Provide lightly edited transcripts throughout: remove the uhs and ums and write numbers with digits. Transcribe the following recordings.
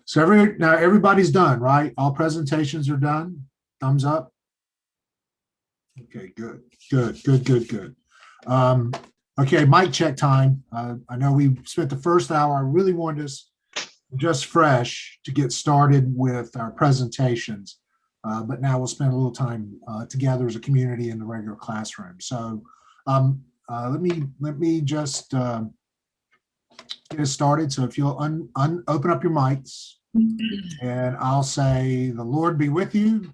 So now everybody's done, right? All presentations are done. Thumbs up. Okay, good. Um, okay, mic check time. I know we spent the first hour. I really wanted us just fresh to get started with our presentations, but now we'll spend a little time together as a community in the regular classroom. So let me just get us started. So if you'll open up your mics, and I'll say, "The Lord be with you."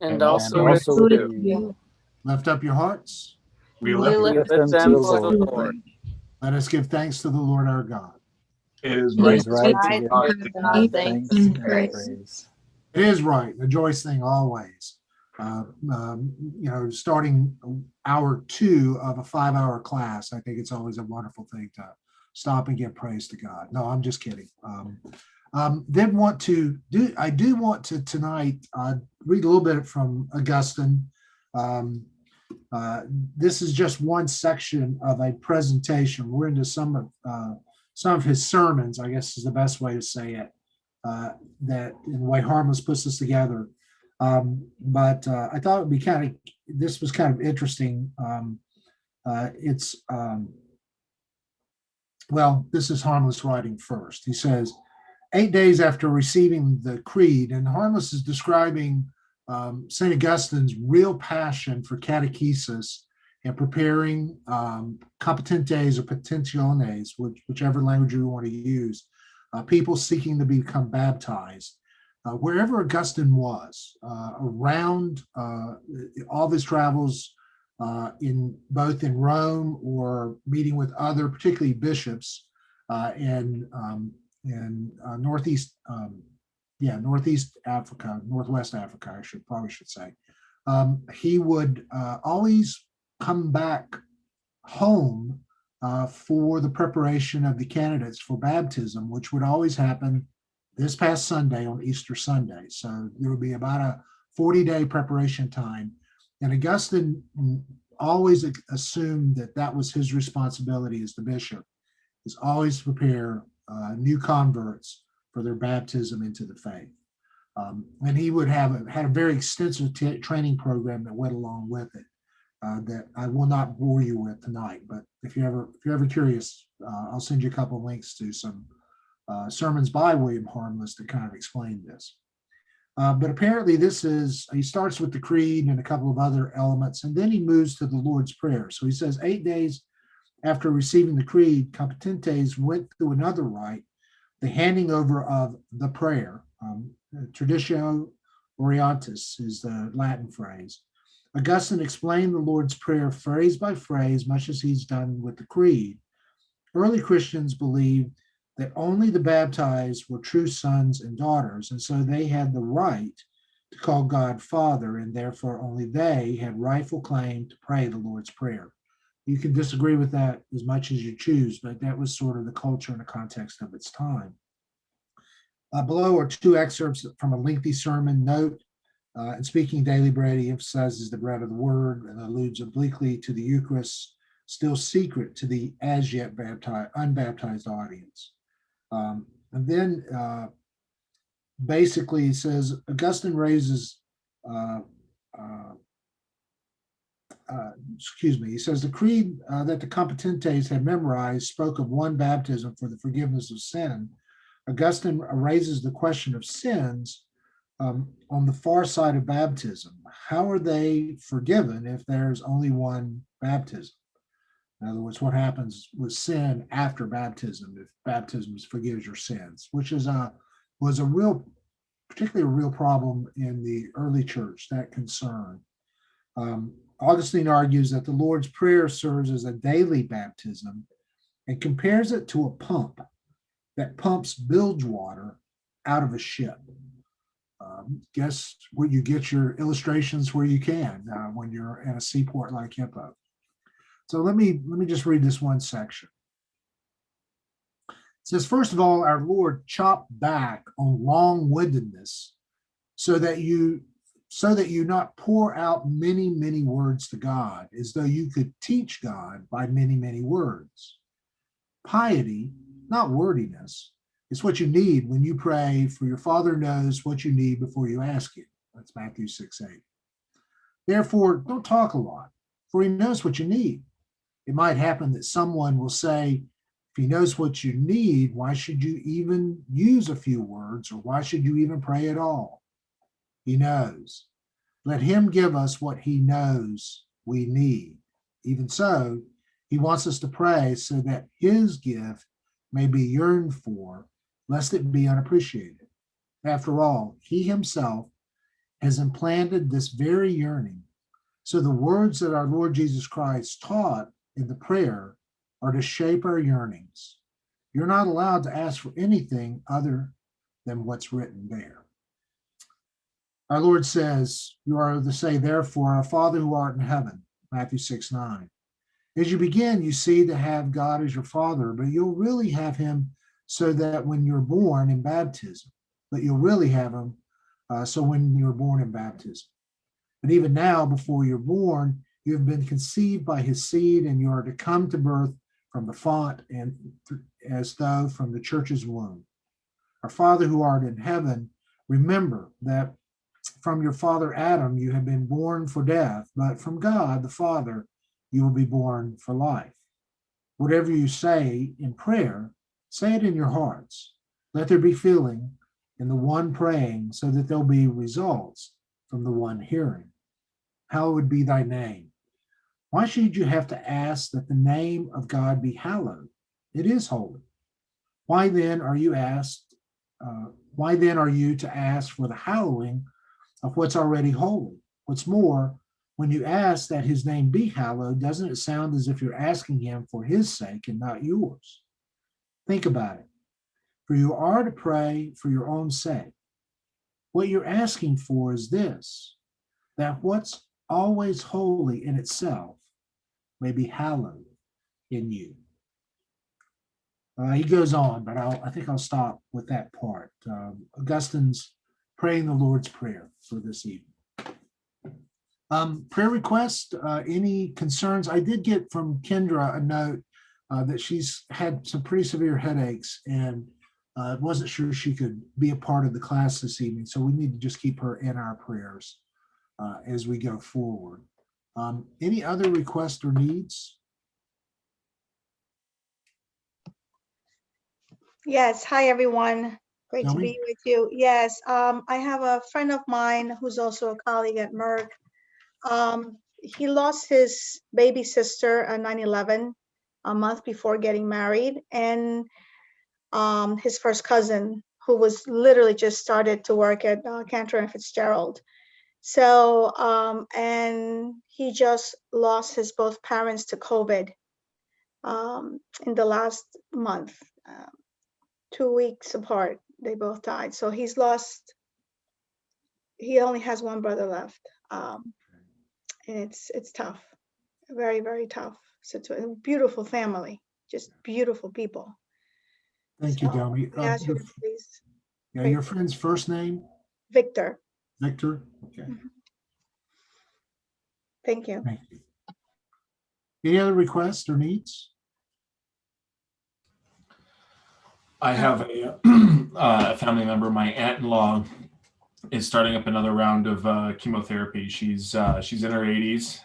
And also with you. Lift up your hearts. We lift them to the Lord. Let us give thanks to the Lord our God. It is right to give God thanks and praise. It is right. The joyous thing always. Starting hour 2 of a 5-hour class, I think it's always a wonderful thing to stop and give praise to God. No, I'm just kidding. I do want to tonight read a little bit from Augustine. This is just one section of a presentation. We're into some of his sermons, I guess is the best way to say it, that in the way Harmless puts this together. But I thought it would be this was kind of interesting. This is Harmless writing first. He says, 8 days after receiving the creed, and Harmless is describing St. Augustine's real passion for catechesis and preparing competentes or potentiales, whichever language you want to use, people seeking to become baptized. Wherever Augustine was, around all of his travels both in Rome or meeting with other, particularly bishops in Northwest Africa, I should say. He would always come back home for the preparation of the candidates for baptism, which would always happen this past Sunday on Easter Sunday. So there would be about a 40-day preparation time. And Augustine always assumed that was his responsibility as the bishop, is always to prepare new converts for their baptism into the faith. And he would had a very extensive training program that went along with it that I will not bore you with tonight. But if you're ever curious, I'll send you a couple of links to some sermons by William Harmless to kind of explain this. But apparently he starts with the creed and a couple of other elements, and then he moves to the Lord's Prayer. So he says 8 days after receiving the creed, competentes went through another rite, the handing over of the prayer. Traditio Orientis is the Latin phrase. Augustine explained the Lord's Prayer phrase by phrase, much as he's done with the creed. Early Christians believed that only the baptized were true sons and daughters, and so they had the right to call God Father, and therefore only they had rightful claim to pray the Lord's Prayer. You can disagree with that as much as you choose, but that was sort of the culture and the context of its time. Below are 2 excerpts from a lengthy sermon. Note, in speaking daily bread, he emphasizes the bread of the word and alludes obliquely to the Eucharist, still secret to the as yet unbaptized audience. And then basically he says, Augustine raises, he says the creed that the competentes had memorized spoke of one baptism for the forgiveness of sin. Augustine raises the question of sins on the far side of baptism. How are they forgiven if there's only one baptism? In other words, what happens with sin after baptism if baptism forgives your sins, which was particularly a real problem in the early church, that concern. Augustine argues that the Lord's Prayer serves as a daily baptism and compares it to a pump that pumps bilge water out of a ship. Guess where you get your illustrations where you can when you're in a seaport like Hippo. So let me just read this one section. It says, first of all, our Lord chopped back on long-windedness so that you not pour out many, many words to God, as though you could teach God by many, many words. Piety, not wordiness, It's what you need when you pray, for your Father knows what you need before you ask Him. That's Matthew 6:8. Therefore, don't talk a lot, for He knows what you need. It might happen that someone will say, if He knows what you need, why should you even use a few words, or why should you even pray at all? He knows. Let Him give us what He knows we need. Even so, He wants us to pray so that His gift may be yearned for, lest it be unappreciated. After all, He Himself has implanted this very yearning. So the words that our Lord Jesus Christ taught in the prayer are to shape our yearnings. You're not allowed to ask for anything other than what's written there. Our Lord says, you are to say, therefore, our Father who art in heaven, Matthew 6:9. As you begin, you see to have God as your Father, but you'll really have Him so that when you're born in baptism, but you'll really have Him so when you're born in baptism. But even now, before you're born, you have been conceived by His seed, and you are to come to birth from the font and as though from the church's womb. Our Father who art in heaven, remember that from your father Adam you have been born for death, but from God the Father you will be born for life. Whatever you say in prayer, say it in your hearts. Let there be feeling in the one praying, so that there'll be results from the one hearing. Hallowed be thy name. Why should you have to ask that the name of God be hallowed? It is holy. Why then are you to ask for the hallowing of what's already holy? What's more, when you ask that His name be hallowed, doesn't it sound as if you're asking Him for His sake and not yours? Think about it. For you are to pray for your own sake. What you're asking for is this, that what's always holy in itself may be hallowed in you. He goes on, but I think I'll stop with that part. Augustine's praying the Lord's Prayer for this evening. Prayer request, any concerns? I did get from Kendra a note that she's had some pretty severe headaches and wasn't sure she could be a part of the class this evening. So we need to just keep her in our prayers as we go forward. Any other requests or needs? Yes. Hi, everyone. Great Tell to me. be with you. Yes. I have a friend of mine who's also a colleague at Merck. He lost his baby sister on 9/11, a month before getting married, and his first cousin, who was literally just started to work at Cantor and Fitzgerald. So, and he just lost his both parents to COVID in the last month. 2 weeks apart, they both died. So he only has one brother left. And it's tough, very, very tough. So it's a beautiful family, just beautiful people. Thank you, Delmy. Please. Yeah, your friend's first name? Victor. Victor? Okay. Thank you. Thank you. Any other requests or needs? I have a family member, my aunt-in-law, is starting up another round of chemotherapy. She's in her 80s,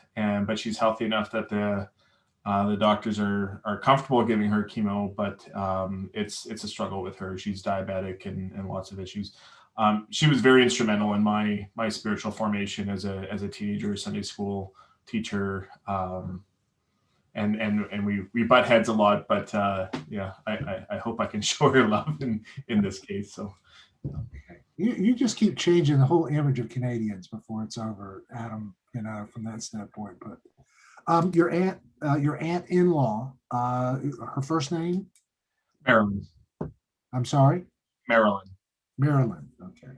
but she's healthy enough that the doctors are comfortable giving her chemo, but it's a struggle with her. She's diabetic and lots of issues. She was very instrumental in my spiritual formation as a teenager, Sunday school teacher. And we butt heads a lot, but yeah, I hope I can show her love in this case. So You just keep changing the whole image of Canadians before it's over, Adam, from that standpoint. But your aunt-in-law, her first name? Marilyn. I'm sorry? Marilyn. Marilyn, okay.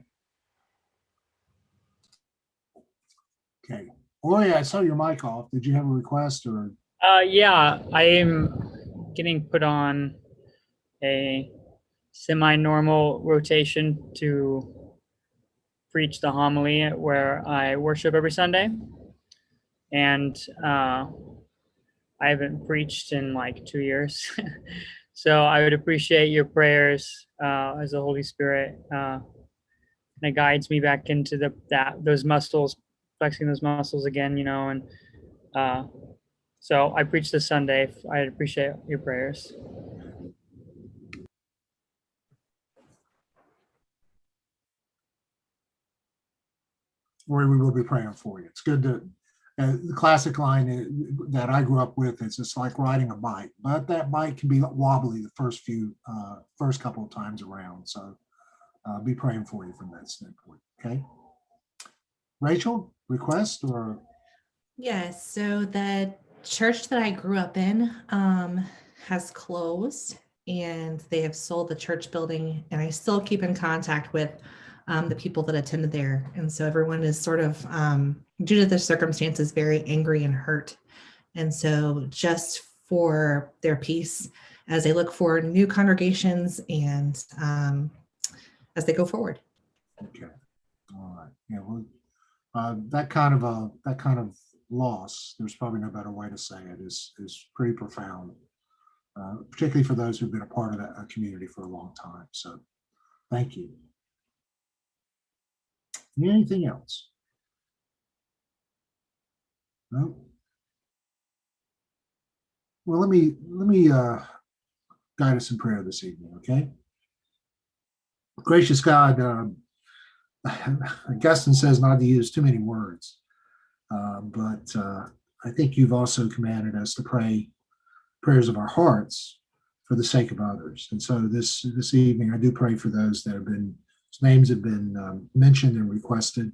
Okay. Ori, I saw your mic off. Did you have a request or? Yeah, I am getting put on a semi-normal rotation to preach the homily where I worship every Sunday. And I haven't preached in like 2 years. So I would appreciate your prayers as the Holy Spirit kind of guides me back into those muscles, flexing those muscles again, and so I preached this Sunday. I appreciate your prayers. Where we will be praying for you. It's good to, the classic line that I grew up with is it's like riding a bike, but that bike can be wobbly the first couple of times around. So be praying for you from that standpoint. Okay. Rachel, request or? Yes, so the church that I grew up in has closed and they have sold the church building, and I still keep in contact with the people that attended there. And so everyone is sort of, due to the circumstances, very angry and hurt. And so just for their peace as they look for new congregations and as they go forward. Okay. All right. Yeah. Well, that kind of loss, there's probably no better way to say it, is pretty profound, particularly for those who've been a part of that community for a long time. So thank you. Anything else? No. Well, let me guide us in prayer this evening, okay? Gracious God, Augustine says not to use too many words, but I think you've also commanded us to pray prayers of our hearts for the sake of others. And so this evening, I do pray for those that whose names have been mentioned and requested.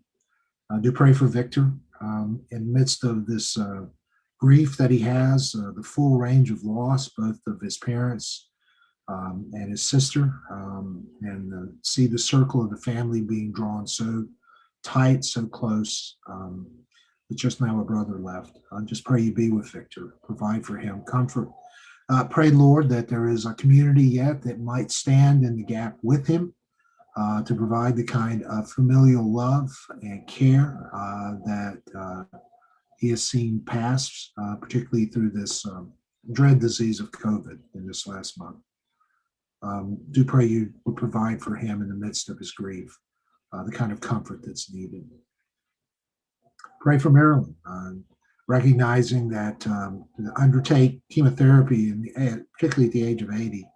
I do pray for Victor in the midst of this grief that he has, the full range of loss, both of his parents and his sister, and see the circle of the family being drawn so tight, so close, with just now a brother left. I just pray you be with Victor, provide for him comfort. Pray, Lord, that there is a community yet that might stand in the gap with him to provide the kind of familial love and care that he has seen pass, particularly through this dread disease of COVID in this last month. Do pray you would provide for him in the midst of his grief, the kind of comfort that's needed. Pray for Marilyn, recognizing that to undertake chemotherapy, particularly at the age of 80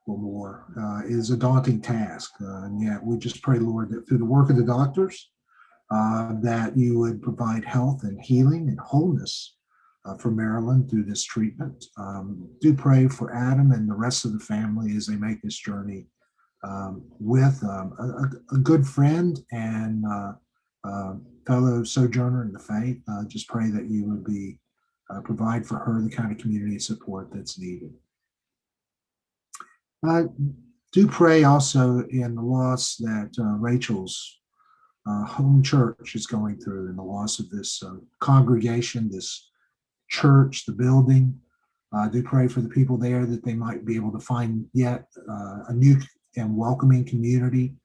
or more, is a daunting task. And yet we just pray, Lord, that through the work of the doctors, that you would provide health and healing and wholeness for Marilyn through this treatment. Do pray for Adam and the rest of the family as they make this journey with a good friend and fellow sojourner in the faith. Just pray that you would provide for her the kind of community support that's needed. Do pray also in the loss that Rachel's home church is going through, and the loss of this congregation, this church, the building. Do pray for the people there that they might be able to find yet a new and welcoming community,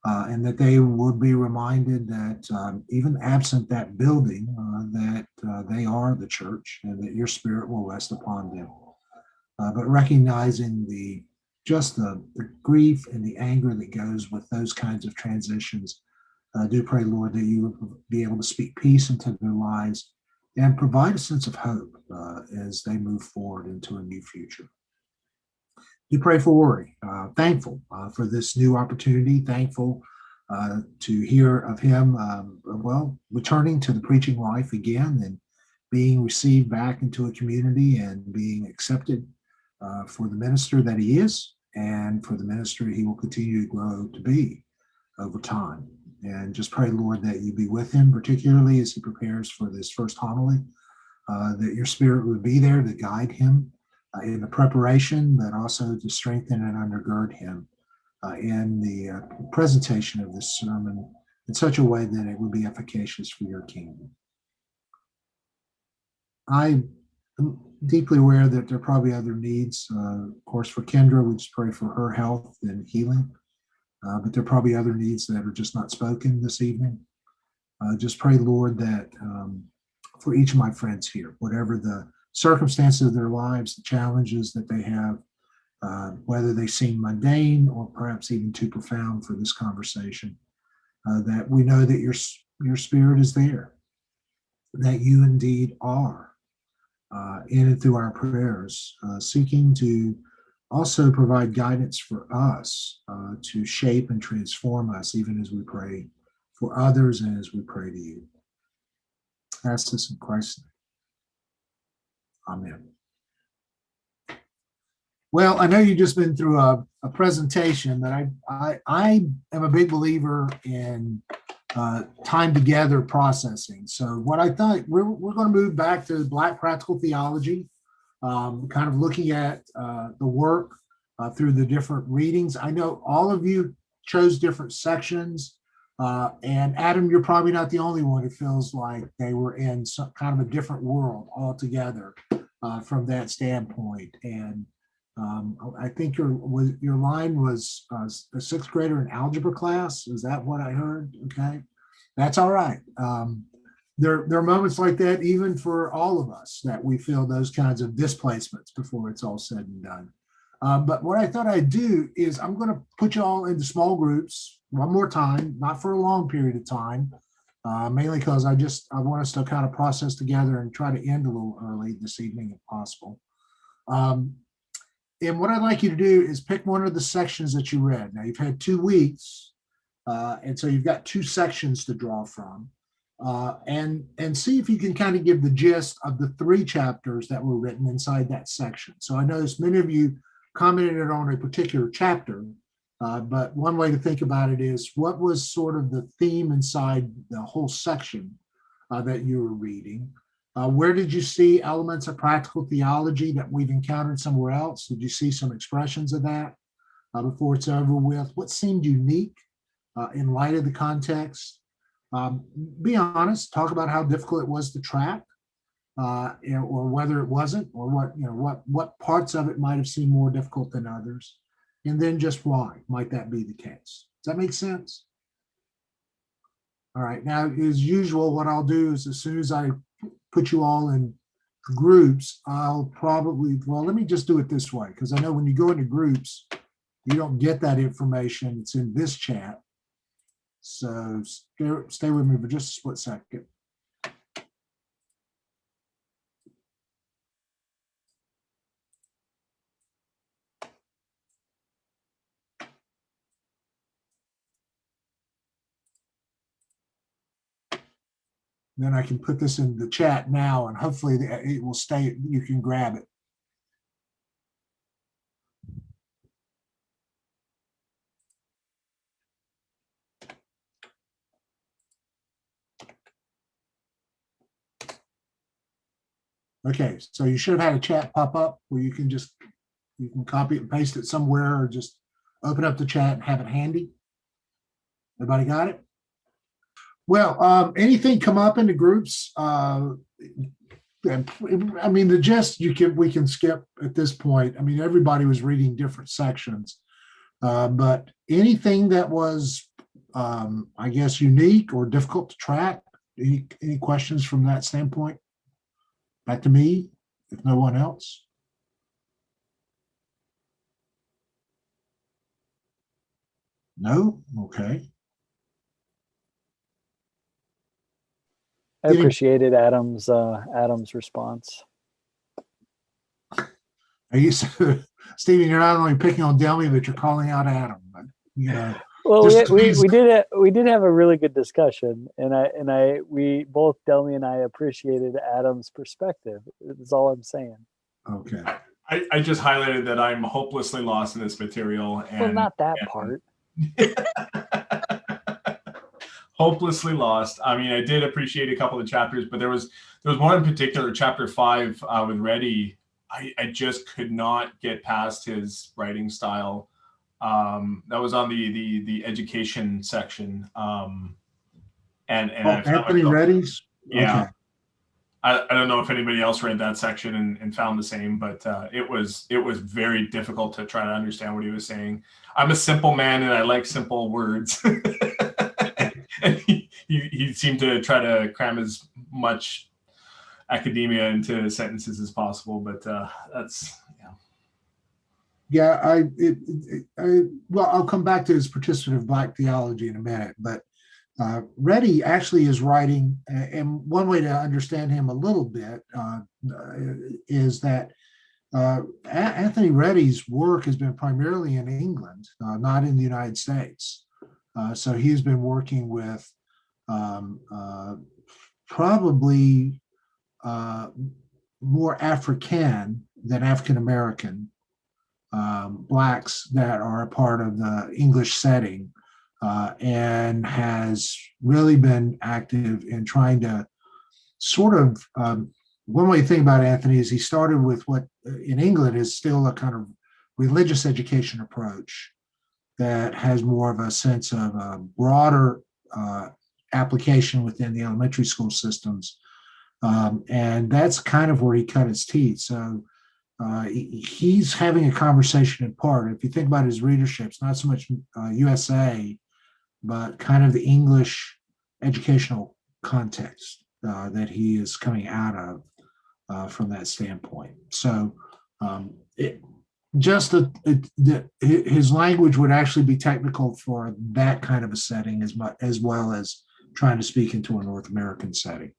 and that they would be reminded that even absent that building, that they are the church and that your spirit will rest upon them. But recognizing the grief and the anger that goes with those kinds of transitions, do pray, Lord, that you would be able to speak peace into their lives and provide a sense of hope as they move forward into a new future. Do pray for Rory, thankful for this new opportunity, thankful to hear of him, returning to the preaching life again and being received back into a community and being accepted for the minister that he is and for the minister he will continue to grow to be over time. And just pray, Lord, that you be with him, particularly as he prepares for this first homily, that your spirit would be there to guide him in the preparation, but also to strengthen and undergird him in the presentation of this sermon in such a way that it would be efficacious for your kingdom. I am deeply aware that there are probably other needs. Of course, for Kendra, we just pray for her health and healing. But there are probably other needs that are just not spoken this evening. Just pray, Lord, that for each of my friends here, whatever the circumstances of their lives, the challenges that they have, whether they seem mundane or perhaps even too profound for this conversation, that we know that your spirit is there, that you indeed are in and through our prayers, seeking to also provide guidance for us to shape and transform us, even as we pray for others and as we pray to you. Ask this in Christ's name. Amen. Well, I know you've just been through a presentation, but I am a big believer in time together processing. So what I thought, we're going to move back to Black Practical Theology, kind of looking at the work through the different readings. I know all of you chose different sections, and Adam, you're probably not the only one who feels like they were in some kind of a different world altogether from that standpoint. And I think your line was a sixth grader in algebra class. Is that what I heard? Okay, that's all right. There are moments like that, even for all of us, that we feel those kinds of displacements before it's all said and done. But what I thought I'd do is I'm going to put you all into small groups one more time, not for a long period of time, mainly because I want us to kind of process together and try to end a little early this evening if possible. And what I'd like you to do is pick one of the sections that you read. Now, you've had 2 weeks, and so you've got 2 sections to draw from, and see if you can kind of give the gist of the 3 chapters that were written inside that section. So I noticed many of you commented on a particular chapter, but one way to think about it is, what was sort of the theme inside the whole section that you were reading? Where did you see elements of practical theology that we've encountered somewhere else? Did you see some expressions of that before it's over with? What seemed unique in light of the context? Be honest, talk about how difficult it was to track, or whether it wasn't, or what parts of it might have seemed more difficult than others, and then just why might that be the case. Does that make sense? All right, now, as usual, what I'll do is, as soon as I put you all in groups, I'll probably, well, let me just do it this way, because I know when you go into groups, you don't get that information. It's in this chat. So stay with me for just a split second. Then I can put this in the chat now, and hopefully it will stay, you can grab it. Okay, so you should have had a chat pop up where you can copy it and paste it somewhere, or just open up the chat and have it handy. Everybody got it? Well, anything come up in the groups? I mean, the gist we can skip at this point. I mean, everybody was reading different sections, but anything that was, I guess, unique or difficult to track. Any questions from that standpoint? Back to me, if no one else. No? Okay. I appreciated Adam's response. Are you, Stephen? You're not only picking on Delmy, but you're calling out Adam. But, well, we did have a really good discussion, and we both, Delmy and I, appreciated Adam's perspective. That's all I'm saying. Okay. I just highlighted that I'm hopelessly lost in this material. And, well, not that part. Hopelessly lost. I mean, I did appreciate a couple of chapters, but there was one in particular, chapter 5 with Reddy. I just could not get past his writing style. That was on the education section. And Anthony Reddy's? Yeah. Okay. I don't know if anybody else read that section and found the same, but it was very difficult to try to understand what he was saying. I'm a simple man and I like simple words. And he seemed to try to cram as much academia into sentences as possible, but that's, Yeah, well, I'll come back to his participative Black theology in a minute, but Reddy actually is writing, and one way to understand him a little bit is that Anthony Reddy's work has been primarily in England, not in the United States. So he's been working with probably more African than African American Blacks that are a part of the English setting, and has really been active in trying to sort of, one way to think about Anthony is he started with what in England is still a kind of religious education approach that has more of a sense of a broader application within the elementary school systems. And that's kind of where he cut his teeth. So he's having a conversation in part. If you think about his readerships, not so much USA, but kind of the English educational context that he is coming out of from that standpoint. So his language would actually be technical for that kind of a setting as well as trying to speak into a North American setting,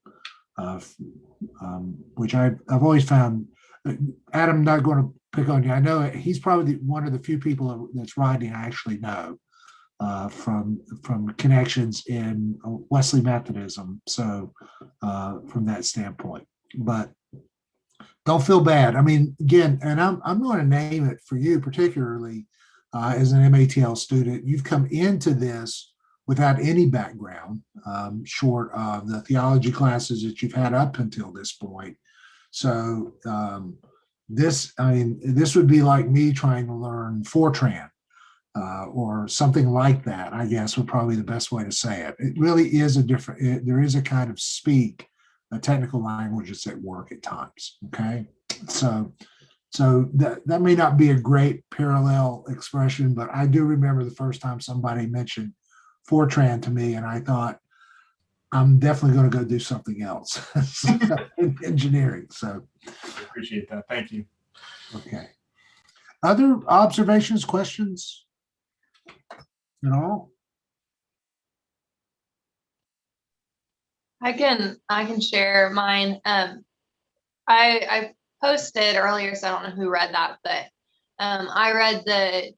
which I've always found. Adam, not going to pick on you. I know he's probably one of the few people that's writing I actually know from connections in Wesley Methodism. So from that standpoint, but don't feel bad. I mean, again, and I'm going to name it for you particularly as an MATL student. You've come into this without any background, short of the theology classes that you've had up until this point. So this would be like me trying to learn Fortran or something like that, I guess would probably be the best way to say it. It really is there is a kind of speak, a technical language that's at work at times, okay? So that may not be a great parallel expression, but I do remember the first time somebody mentioned Fortran to me, and I thought, I'm definitely going to go do something else in engineering. So I appreciate that. Thank you. Okay. Other observations, questions at all? I can share mine. I posted earlier, so I don't know who read that, but I read the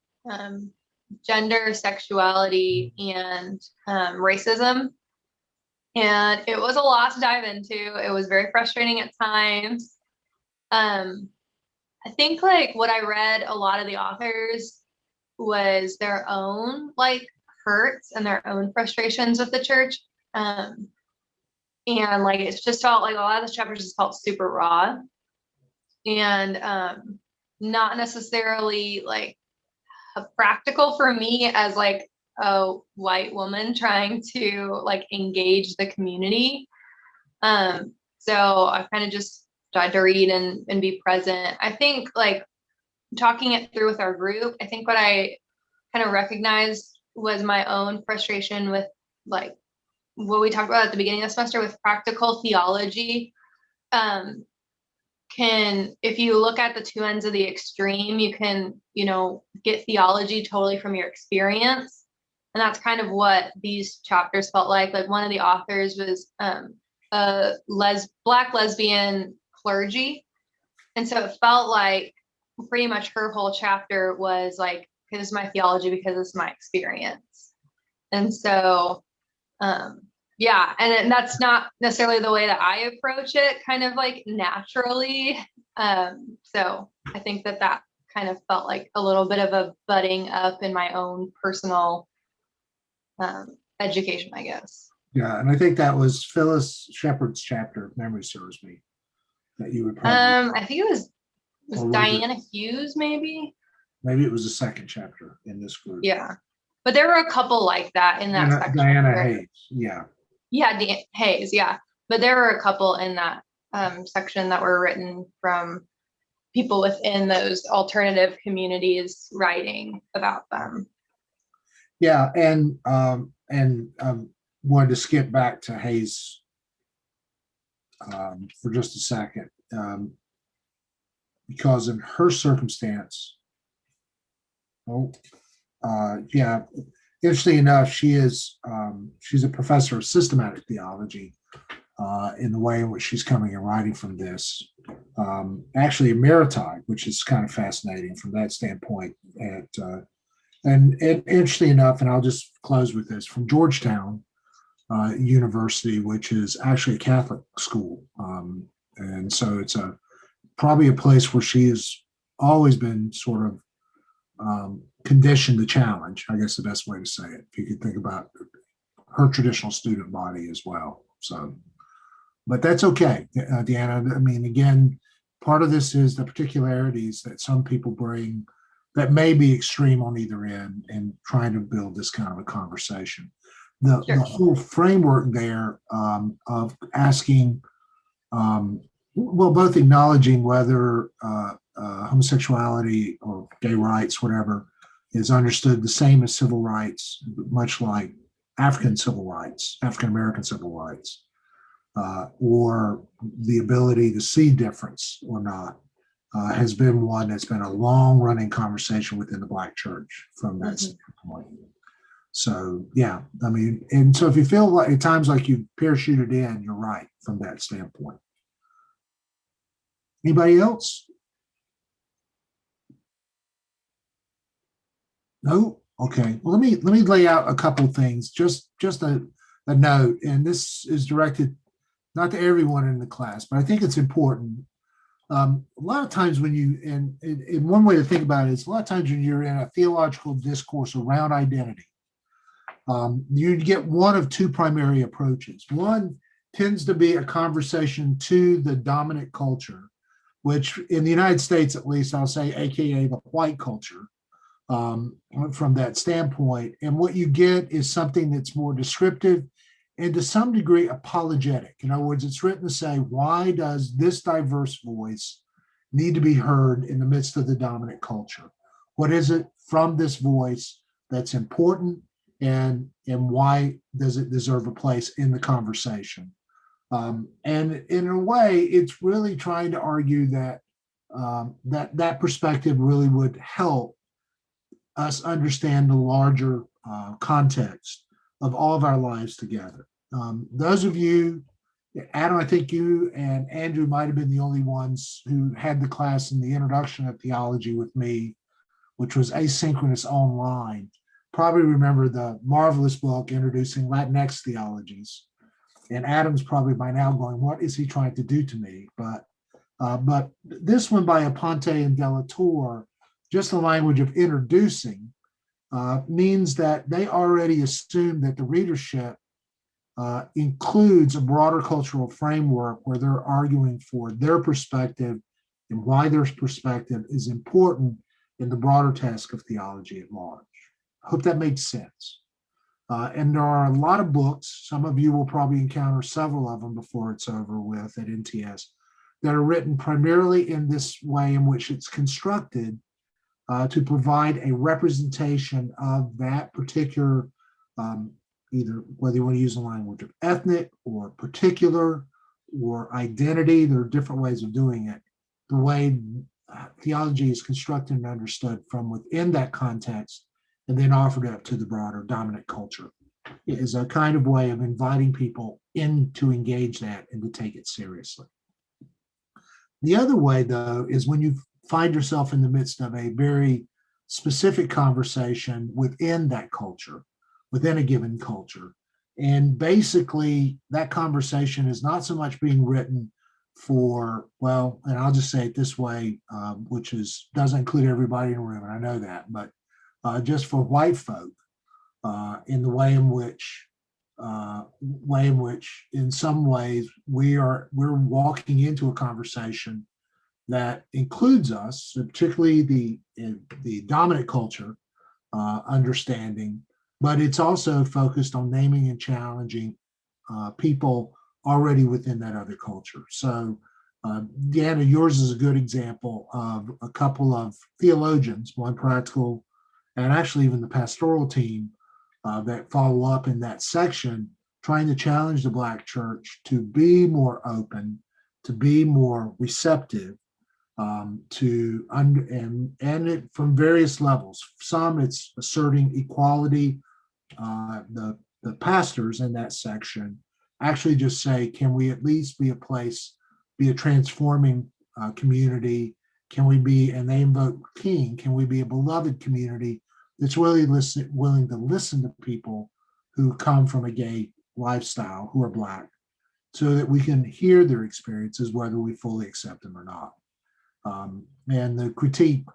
gender, sexuality, and racism. And it was a lot to dive into. It was very frustrating at times. I think like what I read, a lot of the authors was their own like hurts and their own frustrations with the church. And like it's just felt like a lot of the chapters just felt super raw and not necessarily like practical for me as like a white woman trying to like engage the community. So I kind of just tried to read and be present. I think like talking it through with our group, I think what I kind of recognized was my own frustration with like what we talked about at the beginning of the semester with practical theology. If you look at the two ends of the extreme, you can, get theology totally from your experience. And that's kind of what these chapters felt like. Like one of the authors was Black lesbian clergy. And so it felt like pretty much her whole chapter was like, this is my theology because it's my experience. And so, yeah, and that's not necessarily the way that I approach it, kind of like naturally. So I think that kind of felt like a little bit of a butting up in my own personal education, I guess. Yeah, and I think that was Phyllis Shepherd's chapter, if memory serves me, that you would probably. I think it was Diana Hughes, maybe. Maybe it was the second chapter in this group. Yeah, but there were a couple like that in that section. Diana Hayes, yeah. Yeah, Hayes, yeah. But there were a couple in that section that were written from people within those alternative communities writing about them. Yeah, and wanted to skip back to Hayes for just a second, because in her circumstance, Oh, yeah. Interesting enough, she's a professor of systematic theology in the way in which she's coming and writing from this. Actually, emeriti, which is kind of fascinating from that standpoint. And interesting enough, and I'll just close with this, from Georgetown University, which is actually a Catholic school. And so it's probably a place where she has always been sort of conditioned to challenge, I guess the best way to say it, if you could think about her traditional student body as well. So, but that's okay, Deanna. I mean, again, part of this is the particularities that some people bring that may be extreme on either end and trying to build this kind of a conversation. The whole framework there of asking, well, both acknowledging whether homosexuality or gay rights, whatever, is understood the same as civil rights, much like African civil rights, African American civil rights, or the ability to see difference or not, has been one that's been a long running conversation within the Black church from that standpoint. So, yeah, I mean, and so if you feel like at times like you parachuted in, you're right from that standpoint. Anybody else? No? Okay. Well, let me lay out a couple of things, just a note, and this is directed not to everyone in the class, but I think it's important. A lot of times when you, and one way to think about it is a lot of times when you're in a theological discourse around identity, you get one of two primary approaches. One tends to be a conversation to the dominant culture, which in the United States, at least, I'll say, AKA the white culture, from that standpoint. And what you get is something that's more descriptive and to some degree apologetic. In other words, it's written to say, why does this diverse voice need to be heard in the midst of the dominant culture? What is it from this voice that's important, and why does it deserve a place in the conversation? And in a way, it's really trying to argue that that perspective really would help us understand the larger context of all of our lives together. Those of you, Adam, I think you and Andrew might have been the only ones who had the class in the introduction of theology with me, which was asynchronous online. Probably remember the marvelous book introducing Latinx theologies. And Adam's probably by now going, what is he trying to do to me? But this one by Aponte and Delatorre, just the language of introducing, means that they already assume that the readership includes a broader cultural framework where they're arguing for their perspective and why their perspective is important in the broader task of theology at large. I hope that makes sense. And there are a lot of books, some of you will probably encounter several of them before it's over with at NTS, that are written primarily in this way in which it's constructed to provide a representation of that particular, either whether you want to use the language of ethnic or particular or identity. There are different ways of doing it. The way theology is constructed and understood from within that context and then offered up to the broader dominant culture is a kind of way of inviting people in to engage that and to take it seriously. The other way, though, is when you find yourself in the midst of a very specific conversation within that culture, within a given culture. And basically, that conversation is not so much being written for, well, and I'll just say it this way, which doesn't include everybody in the room, and I know that, but just for white folk, in the way in which, in some ways, we're walking into a conversation that includes us, particularly the dominant culture understanding, but it's also focused on naming and challenging people already within that other culture. So, Deanna, yours is a good example of a couple of theologians, one practical, and actually even the pastoral team that follow up in that section, trying to challenge the Black church to be more open, to be more receptive, and it from various levels. Some it's asserting equality. The pastors in that section actually just say, can we at least be a place, be a transforming community? Can we be, and they invoke king, can we be a beloved community that's really willing to listen to people who come from a gay lifestyle, who are Black, so that we can hear their experiences, whether we fully accept them or not. And the critique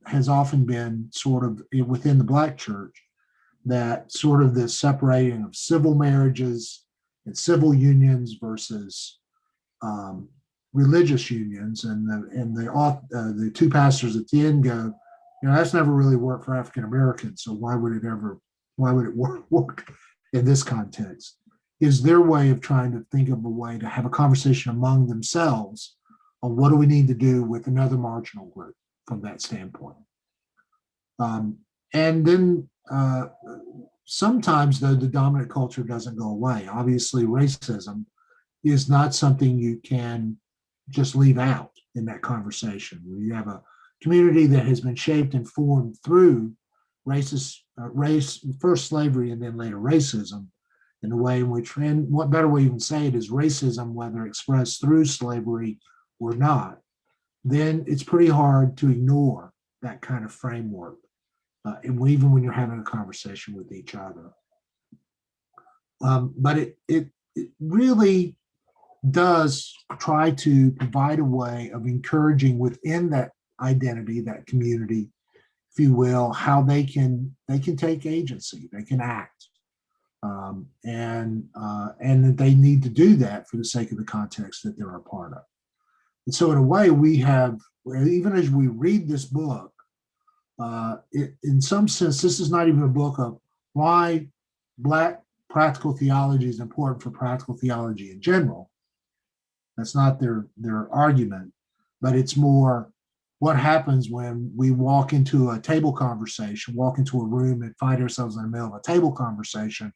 has often been sort of within the Black church that sort of the separating of civil marriages and civil unions versus religious unions, and the two pastors at the end go, that's never really worked for African Americans, so why would it work in this context? Is their way of trying to think of a way to have a conversation among themselves on what do we need to do with another marginal group from that standpoint. And then sometimes, though, the dominant culture doesn't go away. Obviously, racism is not something you can just leave out in that conversation. You have a community that has been shaped and formed through race, first slavery and then later racism, in the way in which, and what better way you can say it is racism, whether expressed through slavery or not, then it's pretty hard to ignore that kind of framework, and even when you're having a conversation with each other. But it really does try to provide a way of encouraging within that identity, that community, if you will, how they can take agency, they can act, and that they need to do that for the sake of the context that they're a part of. And so in a way, we have, even as we read this book, in some sense, this is not even a book of why Black practical theology is important for practical theology in general. That's not their argument, but it's more what happens when we walk into a table conversation, walk into a room and find ourselves in the middle of a table conversation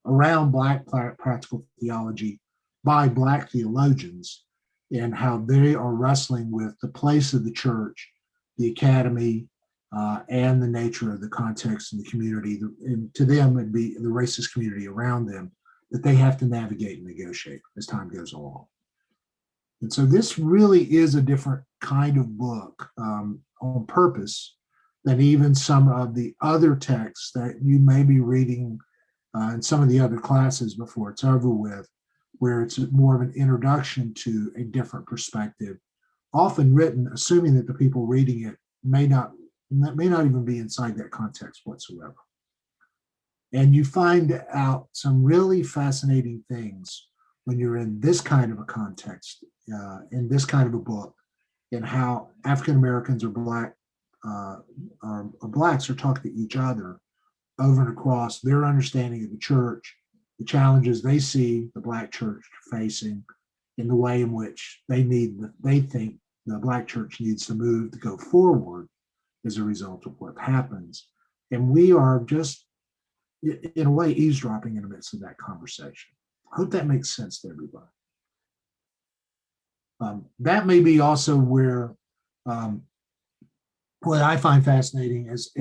around Black practical theology by Black theologians, and how they are wrestling with the place of the church, the academy, and the nature of the context and the community. And to them, it'd be the racist community around them that they have to navigate and negotiate as time goes along. And so this really is a different kind of book on purpose than even some of the other texts that you may be reading in some of the other classes before it's over with, where it's more of an introduction to a different perspective, often written assuming that the people reading it may not even be inside that context whatsoever. And you find out some really fascinating things when you're in this kind of a context, in this kind of a book, and how African Americans or Blacks are talking to each other over and across their understanding of the church, the challenges they see the Black church facing, in the way in which they think the Black church needs to move to go forward as a result of what happens. And we are just, in a way, eavesdropping in the midst of that conversation. I hope that makes sense to everybody. That may be also where what I find fascinating is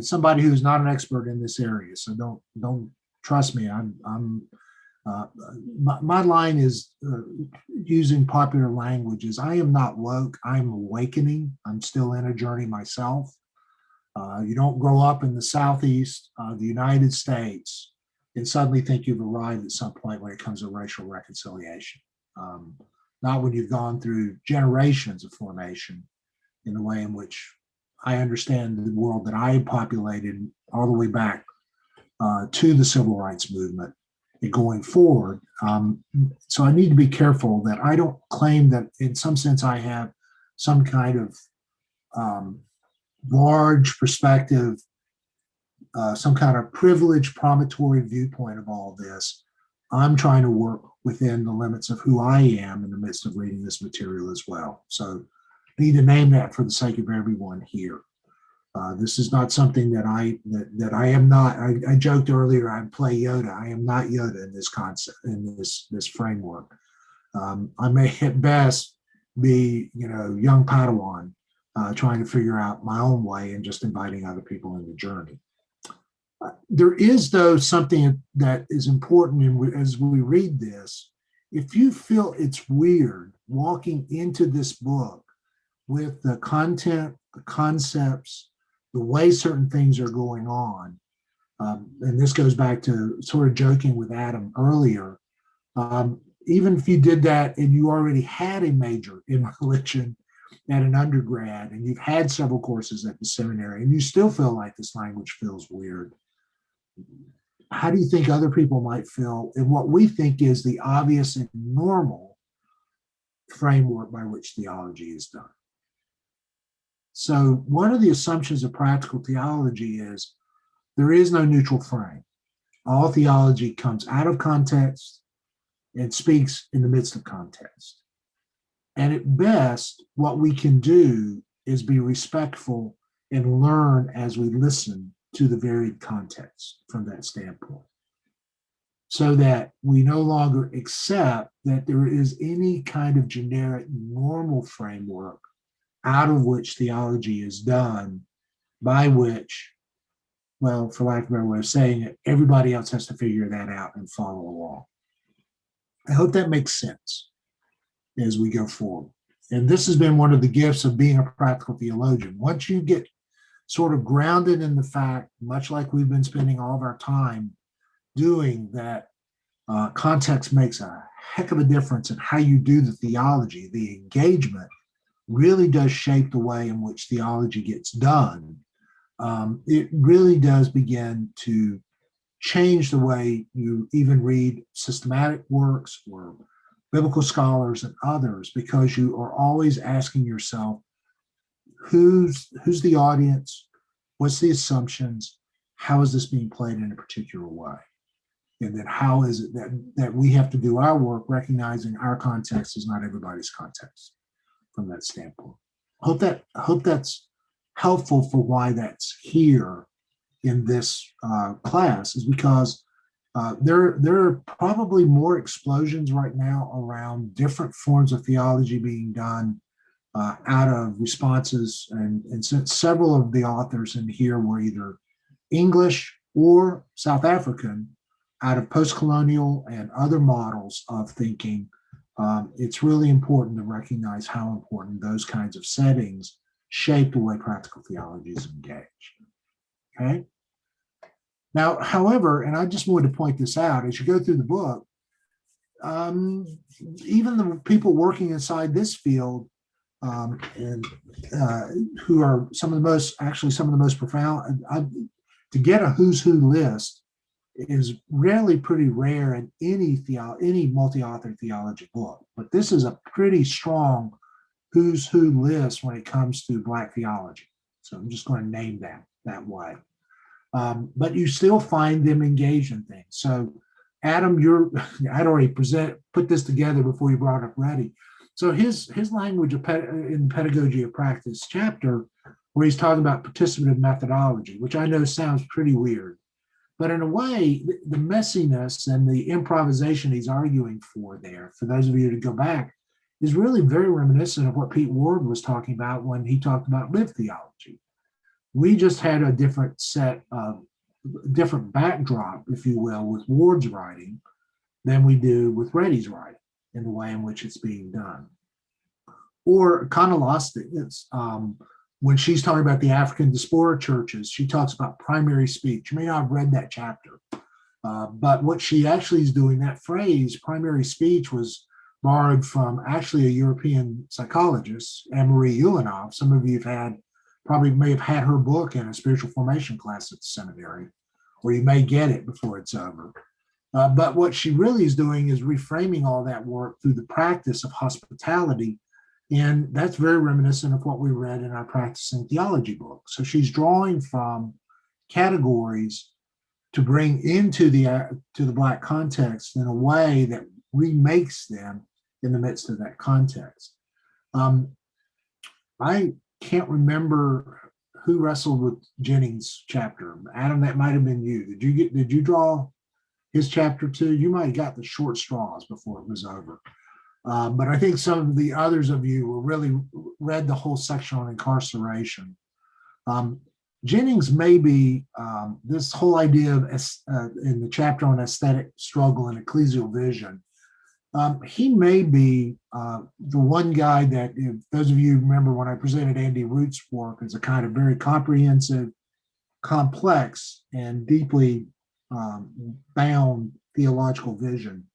somebody who's not an expert in this area. So don't trust me. My line is using popular languages. I am not woke. I'm awakening. I'm still in a journey myself. You don't grow up in the Southeast of the United States and suddenly think you've arrived at some point when it comes to racial reconciliation. Not when you've gone through generations of formation in the way in which I understand the world that I populated all the way back to the civil rights movement and going forward. So I need to be careful that I don't claim that in some sense I have some kind of large perspective, some kind of privileged promontory viewpoint of all this. I'm trying to work within the limits of who I am in the midst of reading this material as well. So I need to name that for the sake of everyone here. This is not something that I am not. I joked earlier, I play Yoda. I am not Yoda in this concept, in this framework. I may at best be, young Padawan, trying to figure out my own way and just inviting other people in the journey. There is, though, something that is important as we read this. If you feel it's weird walking into this book with the content, the concepts, the way certain things are going on, and this goes back to sort of joking with Adam earlier, even if you did that and you already had a major in religion at an undergrad and you've had several courses at the seminary and you still feel like this language feels weird, how do you think other people might feel in what we think is the obvious and normal framework by which theology is done? So one of the assumptions of practical theology is there is no neutral frame. All theology comes out of context and speaks in the midst of context. And at best, what we can do is be respectful and learn as we listen to the varied context from that standpoint, so that we no longer accept that there is any kind of generic normal framework out of which theology is done, by which, well, for lack of a better way of saying it, everybody else has to figure that out and follow along. I hope that makes sense as we go forward. And this has been one of the gifts of being a practical theologian. Once you get sort of grounded in the fact, much like we've been spending all of our time doing, that context makes a heck of a difference in how you do the theology. The engagement really does shape the way in which theology gets done. It really does begin to change the way you even read systematic works or biblical scholars and others, because you are always asking yourself, who's the audience? What's the assumptions? How is this being played in a particular way? And then how is it that we have to do our work, recognizing our context is not everybody's context from that standpoint. I hope that's helpful for why that's here in this class, is because there are probably more explosions right now around different forms of theology being done out of responses. And since several of the authors in here were either English or South African, out of post-colonial and other models of thinking, it's really important to recognize how important those kinds of settings shape the way practical theology is engaged. Okay? Now, however, and I just wanted to point this out, as you go through the book, even the people working inside this field and who are some of the most profound, to get a who's who list is really pretty rare in any multi-author theology book. But this is a pretty strong who's who list when it comes to Black theology. So I'm just going to name that way. But you still find them engaged in things. So Adam, I'd already put this together before you brought up Reddy. So his language in the Pedagogy of Practice chapter, where he's talking about participative methodology, which I know sounds pretty weird, but in a way, the messiness and the improvisation he's arguing for there, for those of you to go back, is really very reminiscent of what Pete Ward was talking about when he talked about lived theology. We just had a different backdrop, if you will, with Ward's writing than we do with Reddy's writing in the way in which it's being done. Or Kanelastic, when she's talking about the African diaspora churches, she talks about primary speech. You may not have read that chapter, but what she actually is doing, that phrase, primary speech, was borrowed from actually a European psychologist, Anne-Marie Ulanov. Some of you probably may have had her book in a spiritual formation class at the seminary, or you may get it before it's over. But what she really is doing is reframing all that work through the practice of hospitality. And that's very reminiscent of what we read in our practicing theology book. So she's drawing from categories to bring into the Black context in a way that remakes them in the midst of that context. I can't remember who wrestled with Jennings' chapter. Adam, that might have been you. Did you draw his chapter too? You might have got the short straws before it was over. But I think some of the others of you were really read the whole section on incarceration. Jennings may be this whole idea of in the chapter on aesthetic struggle and ecclesial vision. He may be the one guy that, if those of you remember when I presented Andy Root's work as a kind of very comprehensive, complex, and deeply bound theological vision.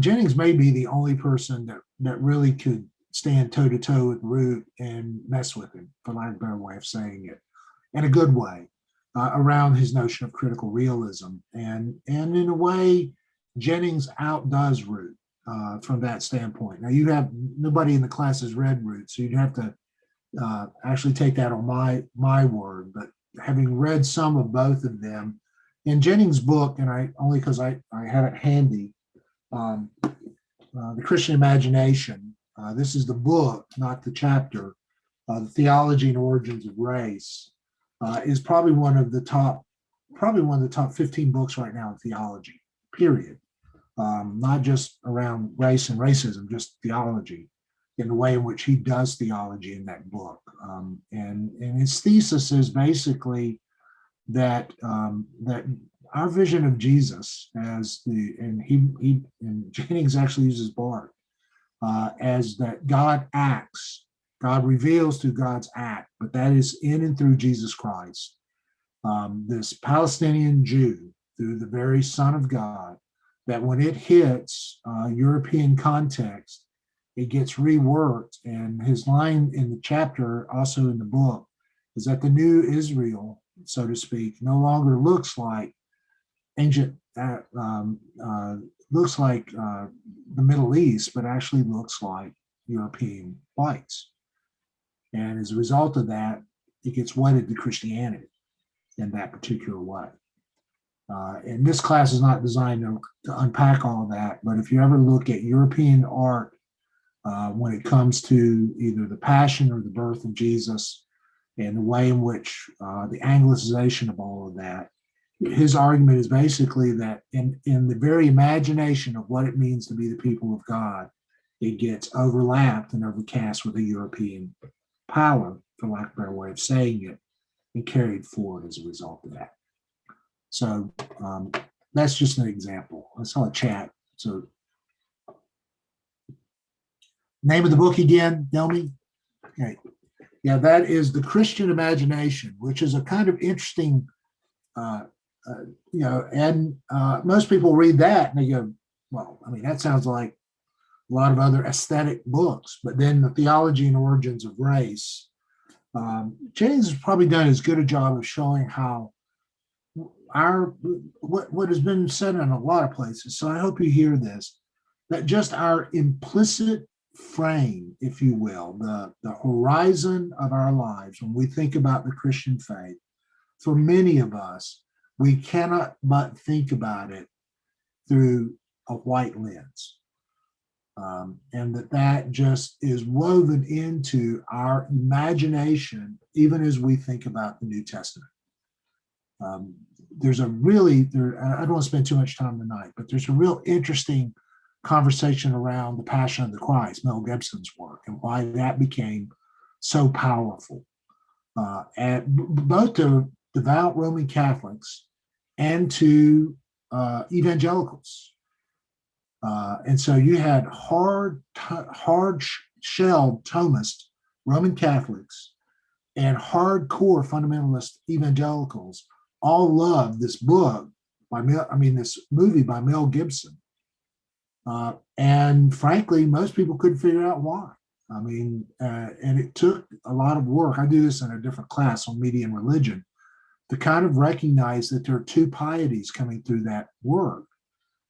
Jennings may be the only person that really could stand toe to toe with Root and mess with him, for lack of a better way of saying it, in a good way, around his notion of critical realism. And in a way, Jennings outdoes Root from that standpoint. Now, you have nobody in the class has read Root, so you'd have to actually take that on my word. But having read some of both of them, in Jennings' book, and I only because I had it handy, The Christian Imagination. This is the book, not the chapter. The Theology and Origins of Race is probably one of the top 15 books right now in theology, period. Not just around race and racism, just theology, in the way in which he does theology in that book. And his thesis is basically that our vision of Jesus as and Jennings actually uses Barth as that God acts, God reveals through God's act, but that is in and through Jesus Christ. This Palestinian Jew, through the very Son of God, that when it hits European context, it gets reworked. And his line in the chapter, also in the book, is that the new Israel, so to speak, no longer looks like ancient, looks like the Middle East, but actually looks like European whites. And as a result of that, it gets wedded to Christianity in that particular way. And this class is not designed to unpack all of that, but if you ever look at European art when it comes to either the passion or the birth of Jesus and the way in which the Anglicization of all of that, his argument is basically that in the very imagination of what it means to be the people of God, it gets overlapped and overcast with a European power, for lack of a better way of saying it, and carried forward as a result of that. So that's just an example. I saw a chat. So name of the book again, Delmy? Okay. Yeah, that is The Christian Imagination, which is a kind of interesting, and most people read that and they go, well, I mean, that sounds like a lot of other aesthetic books, but then The Theology and Origins of Race. Jennings has probably done as good a job of showing how what has been said in a lot of places, so I hope you hear this, that just our implicit frame, if you will, the horizon of our lives when we think about the Christian faith, for many of us, we cannot but think about it through a white lens. And that just is woven into our imagination, even as we think about the New Testament. There's a really, I don't want to spend too much time tonight, but there's a real interesting conversation around the Passion of the Christ, Mel Gibson's work, and why that became so powerful. And both to devout Roman Catholics and to evangelicals. And so you had hard-shelled Thomist Roman Catholics and hardcore fundamentalist evangelicals all loved this book this movie by Mel Gibson. And frankly, most people couldn't figure out why. I mean, and it took a lot of work. I do this in a different class on media and religion to kind of recognize that there are two pieties coming through that work.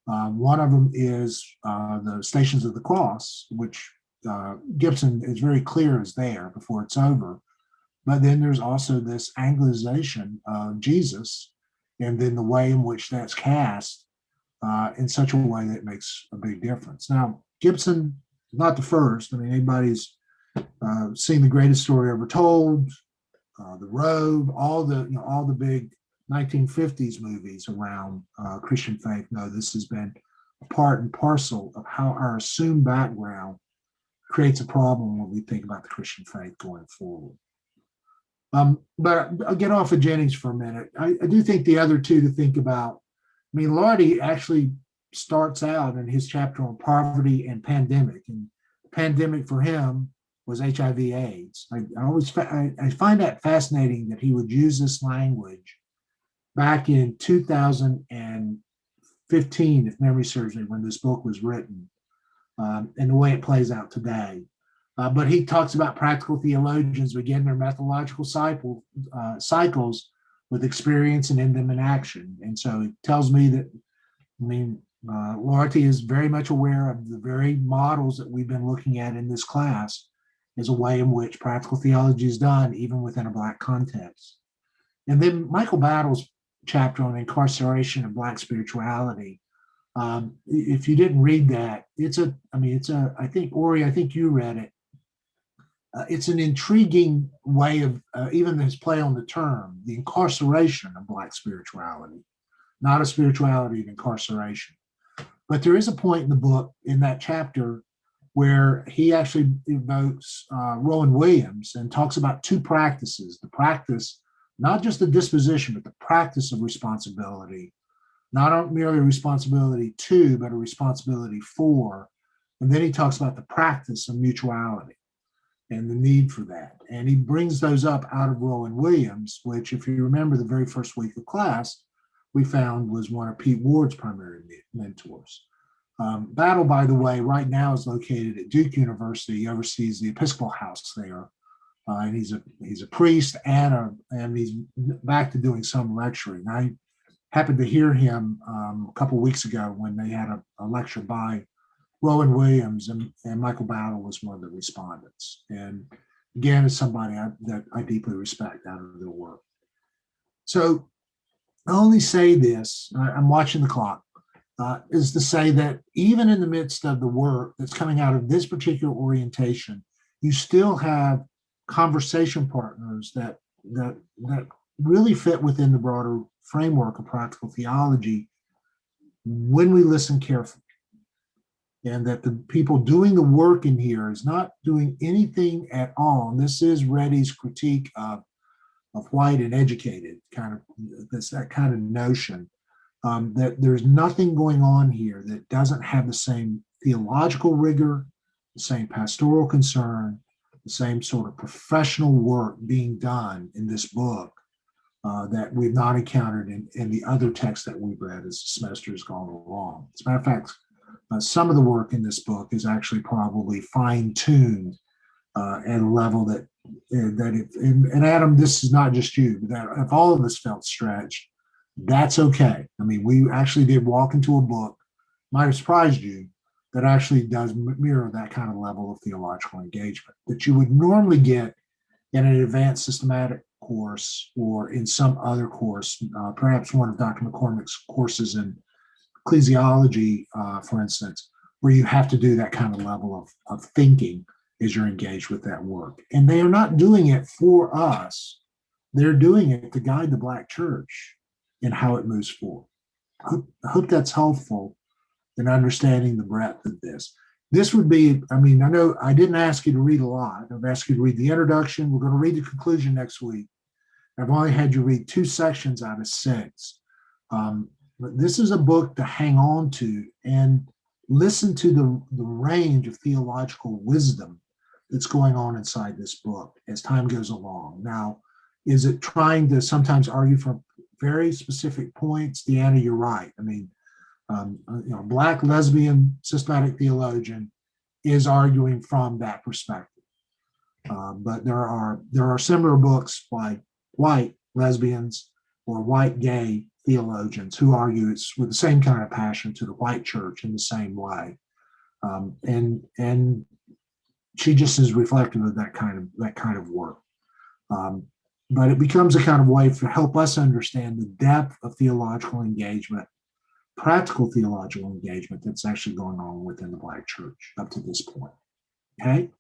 One of them is the Stations of the Cross, which Gibson is very clear is there before it's over. But then there's also this Anglicization of Jesus, and then the way in which that's cast in such a way that makes a big difference. Now, Gibson, not the first. I mean, anybody's seen The Greatest Story Ever Told, The Robe, all the big 1950s movies around Christian faith. No, this has been part and parcel of how our assumed background creates a problem when we think about the Christian faith going forward. But I'll get off of Jennings for a minute. I do think the other two to think about, I mean, Lardy actually starts out in his chapter on poverty and pandemic, and pandemic for him was HIV/AIDS. I find that fascinating that he would use this language back in 2015, if memory serves me, when this book was written, and the way it plays out today. But he talks about practical theologians begin their methodological cycles with experience and in them in action. And so it tells me that, I mean, Larty is very much aware of the very models that we've been looking at in this class as a way in which practical theology is done, even within a Black context. And then Michael Battle's chapter on incarceration of Black spirituality. If you didn't read that, I think, Ori, I think you read it. It's an intriguing way of even his play on the term, the incarceration of Black spirituality, not a spirituality of incarceration. But there is a point in the book, in that chapter, where he actually evokes Rowan Williams and talks about two practices: the practice, not just the disposition, but the practice of responsibility, not merely a responsibility to, but a responsibility for. And then he talks about the practice of mutuality and the need for that. And he brings those up out of Rowan Williams, which, if you remember the very first week of class, we found was one of Pete Ward's primary mentors. Battle, by the way, right now is located at Duke University. He oversees the Episcopal House there. And he's a priest and he's back to doing some lecturing. I happened to hear him a couple of weeks ago when they had a lecture by Rowan Williams, and Michael Battle was one of the respondents. And again, is somebody that I deeply respect out of their work. So I only say this, I'm watching the clock, is to say that even in the midst of the work that's coming out of this particular orientation, you still have conversation partners that really fit within the broader framework of practical theology when we listen carefully. And that the people doing the work in here is not doing anything at all. And this is Reddy's critique of white and educated, kind of that kind of notion, that there's nothing going on here that doesn't have the same theological rigor, the same pastoral concern, the same sort of professional work being done in this book that we've not encountered in the other texts that we've read as the semester has gone along. As a matter of fact, some of the work in this book is actually probably fine-tuned at a level that and Adam, this is not just you, but that if all of us felt stretched, that's okay. I mean, we actually did walk into a book, might have surprised you, that actually does mirror that kind of level of theological engagement that you would normally get in an advanced systematic course or in some other course, perhaps one of Dr. McCormick's courses in ecclesiology, for instance, where you have to do that kind of level of thinking as you're engaged with that work. And they are not doing it for us. They're doing it to guide the Black church in how it moves forward. I hope that's helpful in understanding the breadth of this. This would be, I mean, I know I didn't ask you to read a lot. I've asked you to read the introduction. We're going to read the conclusion next week. I've only had you read 2 sections out of 6. But this is a book to hang on to and listen to the range of theological wisdom that's going on inside this book as time goes along. Now, is it trying to sometimes argue for very specific points? Deanna, you're right. I mean, Black lesbian systematic theologian is arguing from that perspective. But there are similar books by white lesbians or white gay theologians who argue it's with the same kind of passion to the white church in the same way. And she just is reflective of that kind of work. But it becomes a kind of way to help us understand the depth of theological engagement, practical theological engagement that's actually going on within the Black church up to this point. Okay?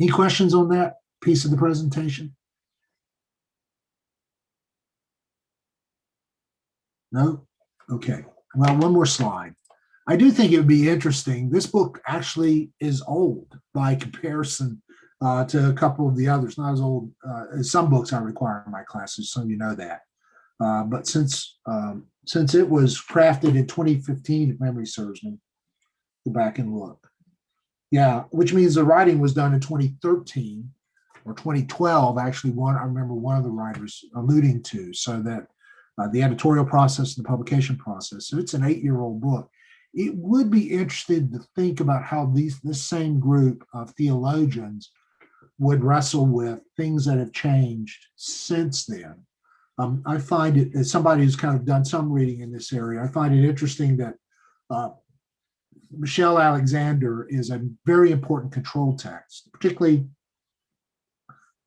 Any questions on that piece of the presentation? No? Okay. well, one more slide. I do think it would be interesting. This book actually is old by comparison to a couple of the others. Not as old as some books I require in my classes, so you know that. But since it was crafted in 2015, if memory serves me, go back and look. Yeah, which means the writing was done in 2013 or 2012. Actually, I remember one of the writers alluding to, so that the editorial process and the publication process. So it's an 8-year-old book. It would be interesting to think about how this same group of theologians would wrestle with things that have changed since then. I find it, as somebody who's kind of done some reading in this area, I find it interesting that Michelle Alexander is a very important control text, particularly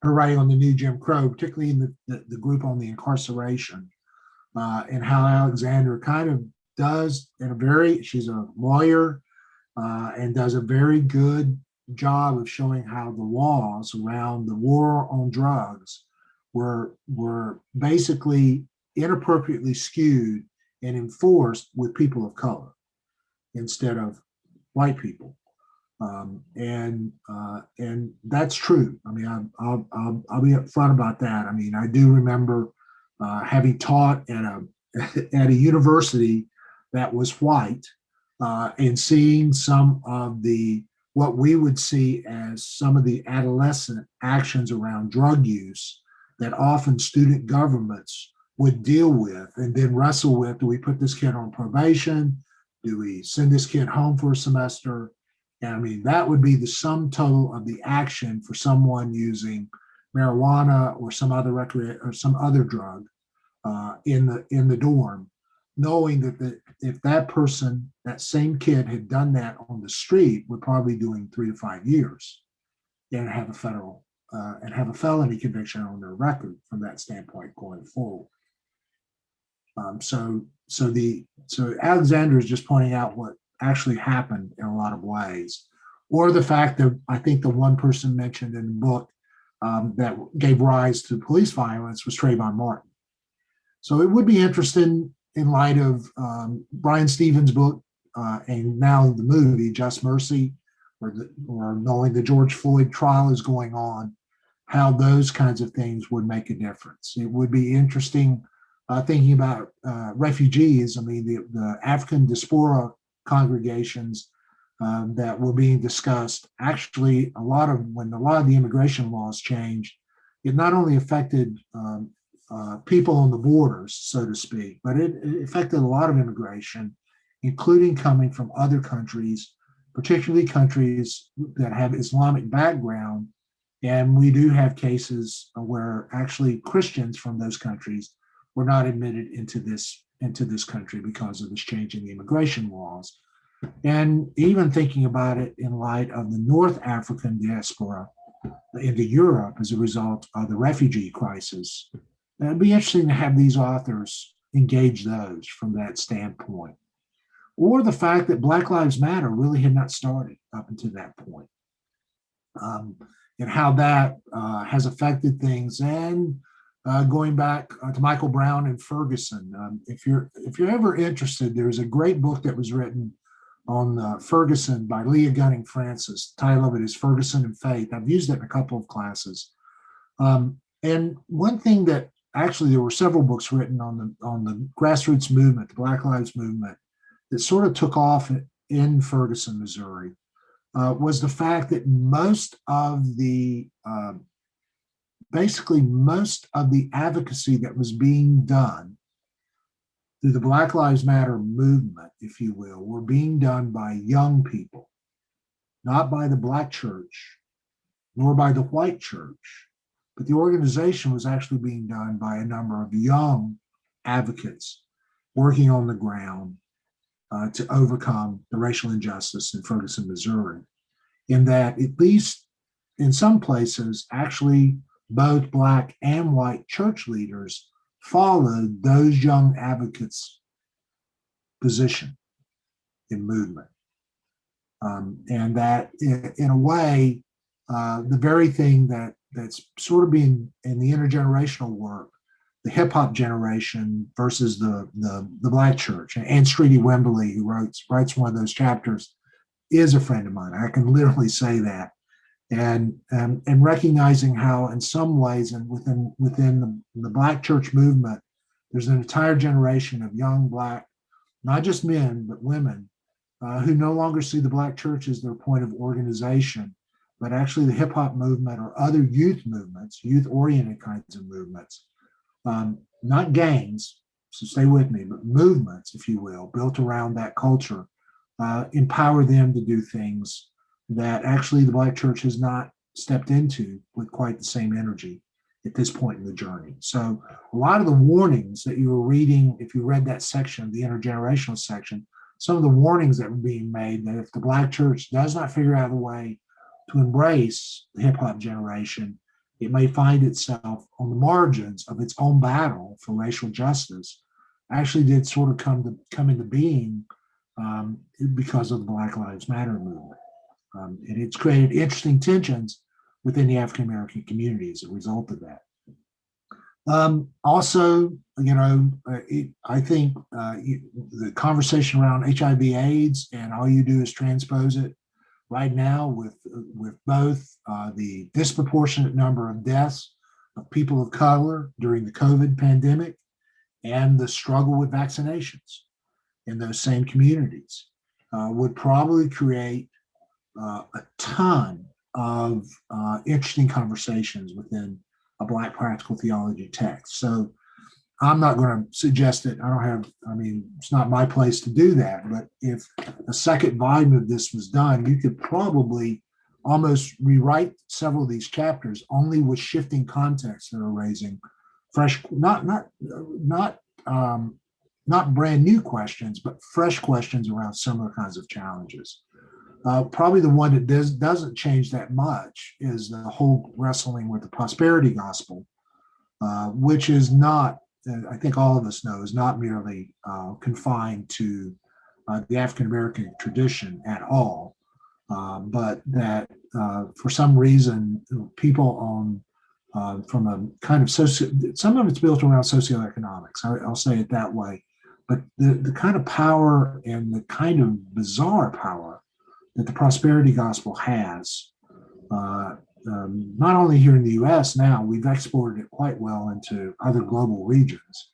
her writing on the new Jim Crow, particularly in the group on the incarceration, and how Alexander kind of does she's a lawyer and does a very good job of showing how the laws around the war on drugs were basically inappropriately skewed and enforced with people of color instead of white people, and that's true. I mean, I'll be upfront about that. I mean, I do remember having taught at a university that was white, and seeing some of what we would see as some of the adolescent actions around drug use that often student governments would deal with and then wrestle with. Do we put this kid on probation? Do we send this kid home for a semester? And I mean, that would be the sum total of the action for someone using marijuana or some other drug in the dorm, knowing that if that same kid had done that on the street, we're probably doing 3 to 5 years and have a felony conviction on their record from that standpoint going forward. So Alexander is just pointing out what actually happened in a lot of ways, or the fact that I think the one person mentioned in the book that gave rise to police violence was Trayvon Martin. So it would be interesting in light of Brian Stevens' book and now the movie Just Mercy, or knowing the George Floyd trial is going on, how those kinds of things would make a difference. It would be interesting thinking about refugees. I mean, the African diaspora congregations that were being discussed, actually, when a lot of the immigration laws changed, it not only affected people on the borders, so to speak, but it affected a lot of immigration, including coming from other countries, particularly countries that have Islamic background. And we do have cases where actually Christians from those countries were not admitted into this country because of this change in the immigration laws. And even thinking about it in light of the North African diaspora into Europe as a result of the refugee crisis, it'd be interesting to have these authors engage those from that standpoint. Or the fact that Black Lives Matter really had not started up until that point, and how that has affected things. And going back to Michael Brown and Ferguson, if you're ever interested, there's a great book that was written on Ferguson by Leah Gunning Francis. The title of it is Ferguson and Faith. I've used it in a couple of classes. And one thing that actually, there were several books written on the grassroots movement, the Black Lives Movement, that sort of took off in Ferguson, Missouri, was the fact that most of the advocacy that was being done through the Black Lives Matter movement, if you will, were being done by young people, not by the Black church, nor by the white church, but the organization was actually being done by a number of young advocates working on the ground to overcome the racial injustice in Ferguson, Missouri. In that, at least in some places, actually both Black and white church leaders followed those young advocates' position in movement. And that, in a way, the very thing that's sort of being in the intergenerational work the hip hop generation versus the Black church. And Streety Wembley, who writes one of those chapters, is a friend of mine. I can literally say that. And recognizing how, in some ways, and within the Black church movement, there's an entire generation of young Black, not just men but women, who no longer see the Black church as their point of organization, but actually the hip hop movement or other youth movements, youth-oriented kinds of movements, not gangs, so stay with me, but movements, if you will, built around that culture, empower them to do things that actually the Black church has not stepped into with quite the same energy at this point in the journey. So a lot of the warnings that you were reading, if you read that section, the intergenerational section, some of the warnings that were being made that if the Black church does not figure out a way to embrace the hip hop generation, it may find itself on the margins of its own battle for racial justice, actually did sort of come into being because of the Black Lives Matter movement. And it's created interesting tensions within the African American community as a result of that. Also, I think the conversation around HIV/AIDS and all you do is transpose it right now with both the disproportionate number of deaths of people of color during the COVID pandemic and the struggle with vaccinations in those same communities would probably create a ton of interesting conversations within a Black Practical Theology text. So I'm not going to suggest it. It's not my place to do that. But if a second volume of this was done, you could probably almost rewrite several of these chapters only with shifting contexts that are raising fresh, not brand new questions, but fresh questions around similar kinds of challenges. Probably the one that doesn't change that much is the whole wrestling with the prosperity gospel, which is not, I think all of us know, is not merely confined to the African American tradition at all, but that for some reason people from a kind of some of it's built around socioeconomics. I'll say it that way, but the kind of power and the kind of bizarre power that the prosperity gospel has, not only here in the US now, we've exported it quite well into other global regions,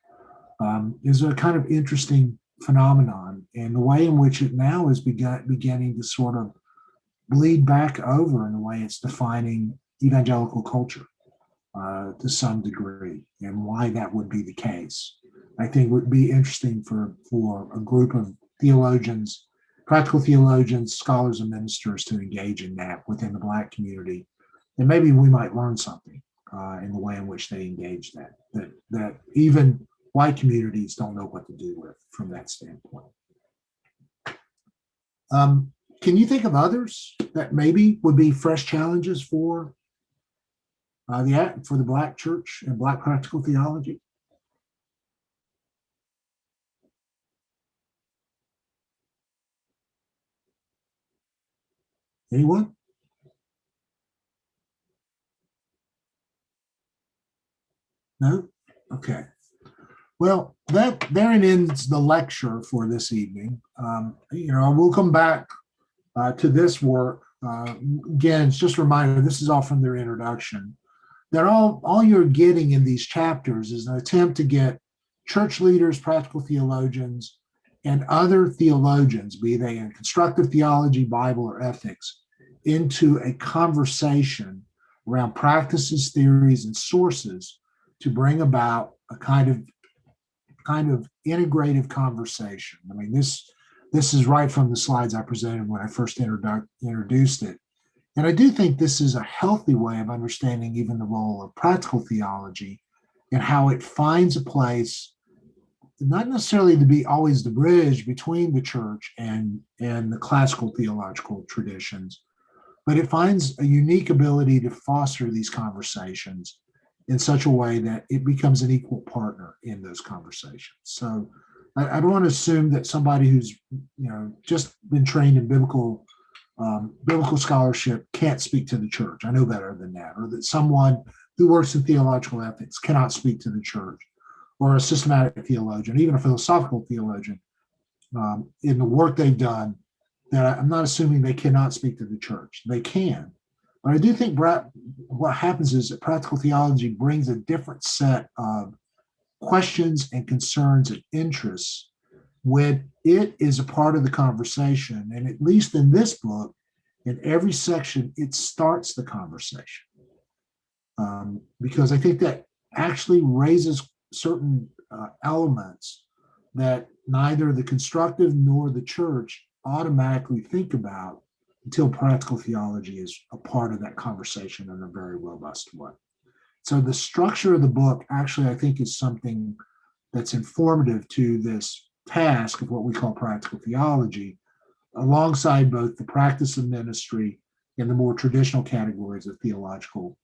is a kind of interesting phenomenon. And the way in which it now is beginning to sort of bleed back over in the way it's defining evangelical culture to some degree, and why that would be the case, I think would be interesting for a group of theologians, practical theologians, scholars, and ministers to engage in that within the Black community. And maybe we might learn something in the way in which they engage that even white communities don't know what to do with from that standpoint. Can you think of others that maybe would be fresh challenges for the Black church and Black practical theology? Anyone? No? Okay. Well, therein ends the lecture for this evening. We'll come back to this work. Again, it's just a reminder, this is all from their introduction, that all you're getting in these chapters is an attempt to get church leaders, practical theologians, and other theologians, be they in constructive theology, Bible, or ethics, into a conversation around practices, theories, and sources to bring about a kind of integrative conversation. I mean, this is right from the slides I presented when I first introduced it. And I do think this is a healthy way of understanding even the role of practical theology and how it finds a place, not necessarily to be always the bridge between the church and the classical theological traditions, but it finds a unique ability to foster these conversations in such a way that it becomes an equal partner in those conversations. So I don't want to assume that somebody who's just been trained in biblical scholarship can't speak to the church. I know better than that. Or that someone who works in theological ethics cannot speak to the church. or a systematic theologian, even a philosophical theologian, in the work they've done, that I'm not assuming they cannot speak to the church. They can. But I do think what happens is that practical theology brings a different set of questions and concerns and interests when it is a part of the conversation. And at least in this book, in every section, it starts the conversation. Because I think that actually raises certain elements that neither the constructive nor the church automatically think about until practical theology is a part of that conversation in a very robust way. So the structure of the book actually, I think, is something that's informative to this task of what we call practical theology, alongside both the practice of ministry and the more traditional categories of theological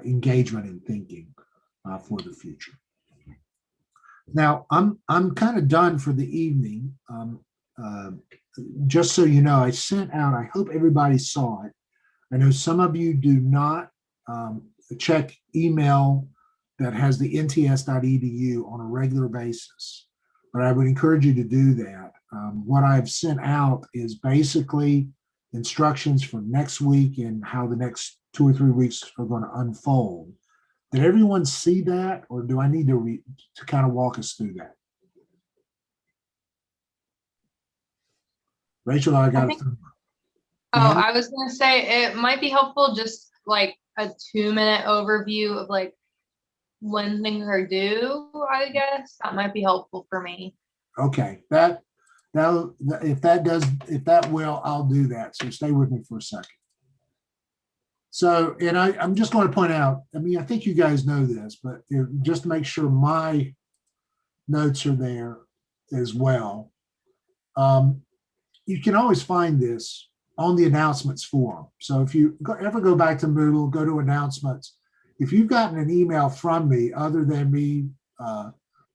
engagement and thinking for the future. Now, I'm kind of done for the evening. Just so you know, I sent out, I hope everybody saw it. I know some of you do not check email that has the nts.edu on a regular basis, but I would encourage you to do that. What I've sent out is basically instructions for next week and how the next 2 or 3 weeks are going to unfold. Did everyone see that, or do I need to kind of walk us through that? Rachel, I got it. Oh, I was going to say it might be helpful just like a 2-minute overview of like when things are due, I guess. That might be helpful for me. Okay, if that will, I'll do that. So stay with me for a second. So, and I'm just going to point out, I mean, I think you guys know this, but just to make sure my notes are there as well. You can always find this on the announcements forum. So if you ever go back to Moodle, go to announcements. If you've gotten an email from me, other than me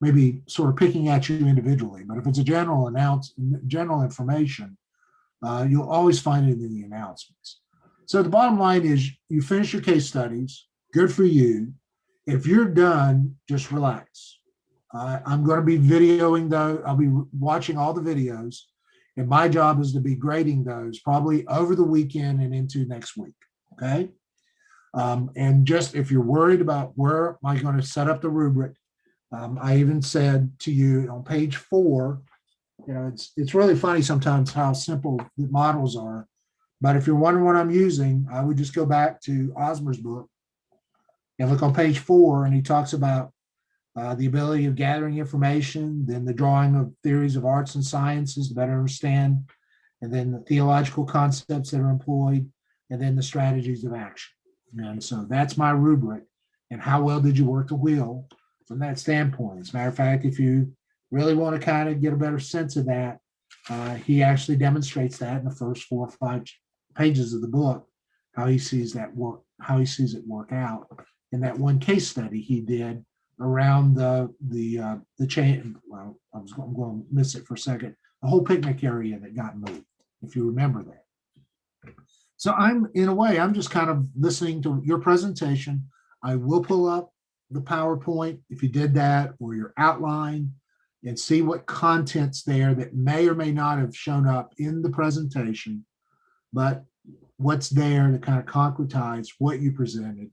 maybe sort of picking at you individually, but if it's a general information, you'll always find it in the announcements. So the bottom line is you finish your case studies, good for you. If you're done, just relax. I'm going to be videoing those. I'll be watching all the videos, and my job is to be grading those probably over the weekend and into next week, okay? And just if you're worried about where am I going to set up the rubric, I even said to you on page 4, you know, it's really funny sometimes how simple the models are. But if you're wondering what I'm using, I would just go back to Osmer's book and look on page 4, and he talks about the ability of gathering information, then the drawing of theories of arts and sciences to better understand, and then the theological concepts that are employed, and then the strategies of action. And so that's my rubric. And how well did you work the wheel from that standpoint? As a matter of fact, if you really want to kind of get a better sense of that, he actually demonstrates that in the first 4 or 5 pages of the book, how he sees that work, how he sees it work out in that one case study he did around the chain. Well, I'm going to miss it for a second. The whole picnic area that got moved, if you remember that. So I'm just kind of listening to your presentation. I will pull up the PowerPoint if you did that, or your outline, and see what content's there that may or may not have shown up in the presentation, but what's there to kind of concretize what you presented.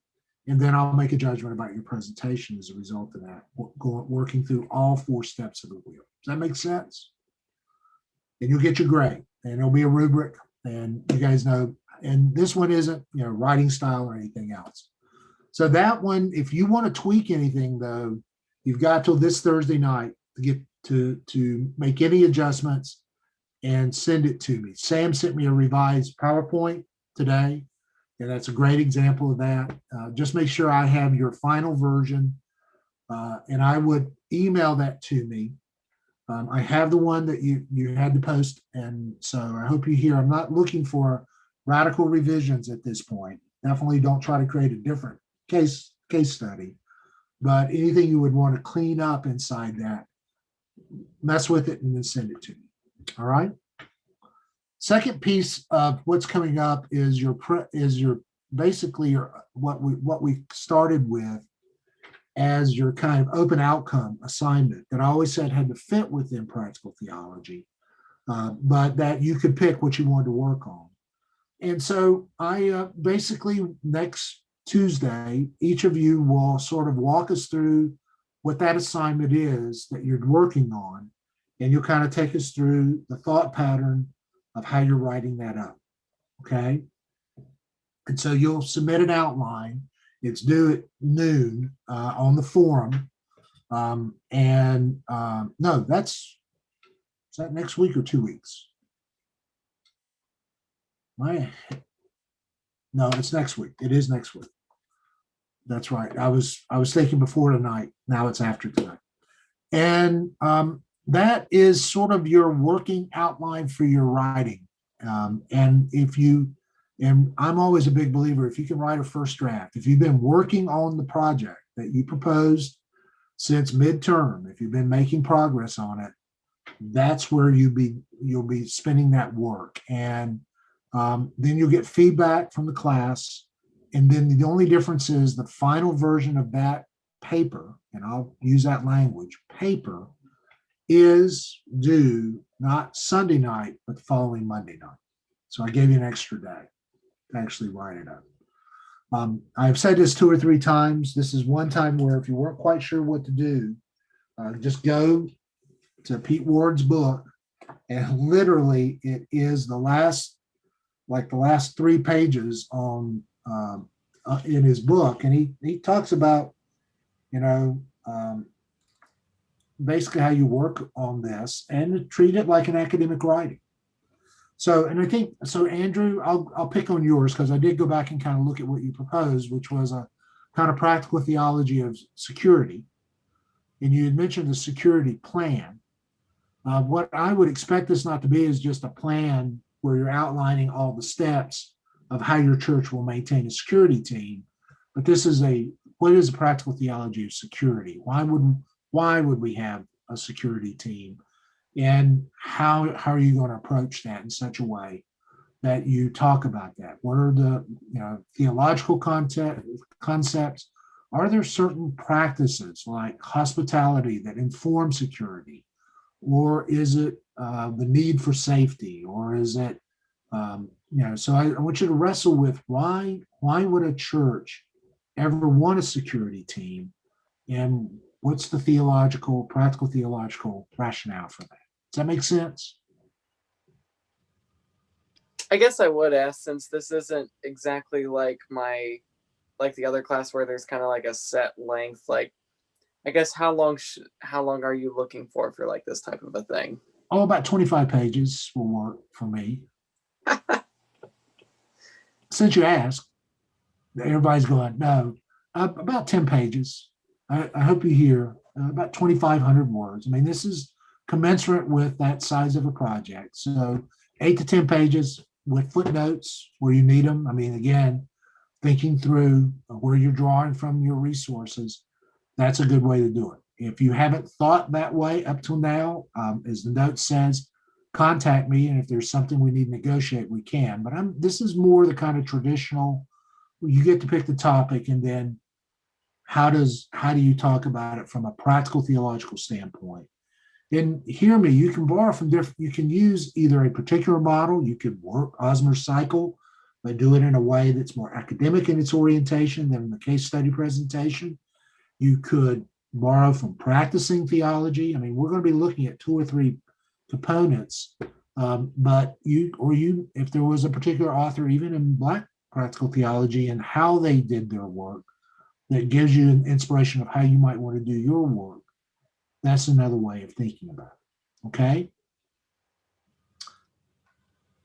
And then I'll make a judgment about your presentation as a result of that, working through all 4 steps of the wheel. Does that make sense? And you'll get your grade, and there'll be a rubric, and you guys know, and this one isn't, you know, writing style or anything else. So that one, if you want to tweak anything though, you've got till this Thursday night to get to make any adjustments and send it to me. Sam sent me a revised PowerPoint today, and that's a great example of that. Just make sure I have your final version, and I would email that to me. I have the one that you had to post, and so I hope you hear. I'm not looking for radical revisions at this point. Definitely don't try to create a different case study, but anything you would want to clean up inside that, mess with it and then send it to me. All right. Second piece of what's coming up is your basically what we started with as your kind of open outcome assignment that I always said had to fit within practical theology, but that you could pick what you wanted to work on. And so I basically next Tuesday, each of you will sort of walk us through what that assignment is that you're working on. And you'll kind of take us through the thought pattern of how you're writing that up. Okay. And so you'll submit an outline. It's due at noon on the forum. No, is that next week or 2 weeks? No, it's next week. It is next week. That's right. I was thinking before tonight. Now it's after tonight. And that is sort of your working outline for your writing. And I'm always a big believer, if you can write a first draft, if you've been working on the project that you proposed since midterm, if you've been making progress on it, that's where you'll be spending that work. And then you'll get feedback from the class. And then the only difference is the final version of that paper, and I'll use that language, paper, is due not Sunday night, but the following Monday night. So I gave you an extra day to actually write it up. I've said this 2 or 3 times. This is one time where if you weren't quite sure what to do, just go to Pete Ward's book, and literally it is the last 3 pages on in his book, and he talks about, basically how you work on this and treat it like an academic writing. So, and I think, so Andrew, I'll pick on yours because I did go back and kind of look at what you proposed, which was a kind of practical theology of security. And you had mentioned the security plan. What I would expect this not to be is just a plan where you're outlining all the steps of how your church will maintain a security team. But this is what is a practical theology of security? Why would we have a security team? And how are you going to approach that in such a way that you talk about that? What are the theological concepts? Are there certain practices like hospitality that inform security? Or is it the need for safety? Or is it, so I want you to wrestle with why would a church ever want a security team? And what's the practical theological rationale for that? Does that make sense? I guess I would ask, since this isn't exactly like the other class where there's kind of like a set length, like, I guess how long are you looking for like this type of a thing? Oh, about 25 pages will work for me. Since you asked, everybody's going, no, about 10 pages. I hope you hear about 2,500 words. I mean, this is commensurate with that size of a project. So 8 to 10 pages with footnotes where you need them. I mean, again, thinking through where you're drawing from your resources, that's a good way to do it. If you haven't thought that way up till now, as the note says, contact me. And if there's something we need to negotiate, we can. But this is more the kind of traditional, you get to pick the topic, and then how do you talk about it from a practical theological standpoint? And hear me, you can borrow from you can use either a particular model, you could work Osmer's cycle, but do it in a way that's more academic in its orientation than the case study presentation. You could borrow from practicing theology. I mean, we're going to be looking at 2 or 3 components, but if there was a particular author, even in Black Practical Theology, and how they did their work, that gives you an inspiration of how you might want to do your work. That's another way of thinking about it. Okay.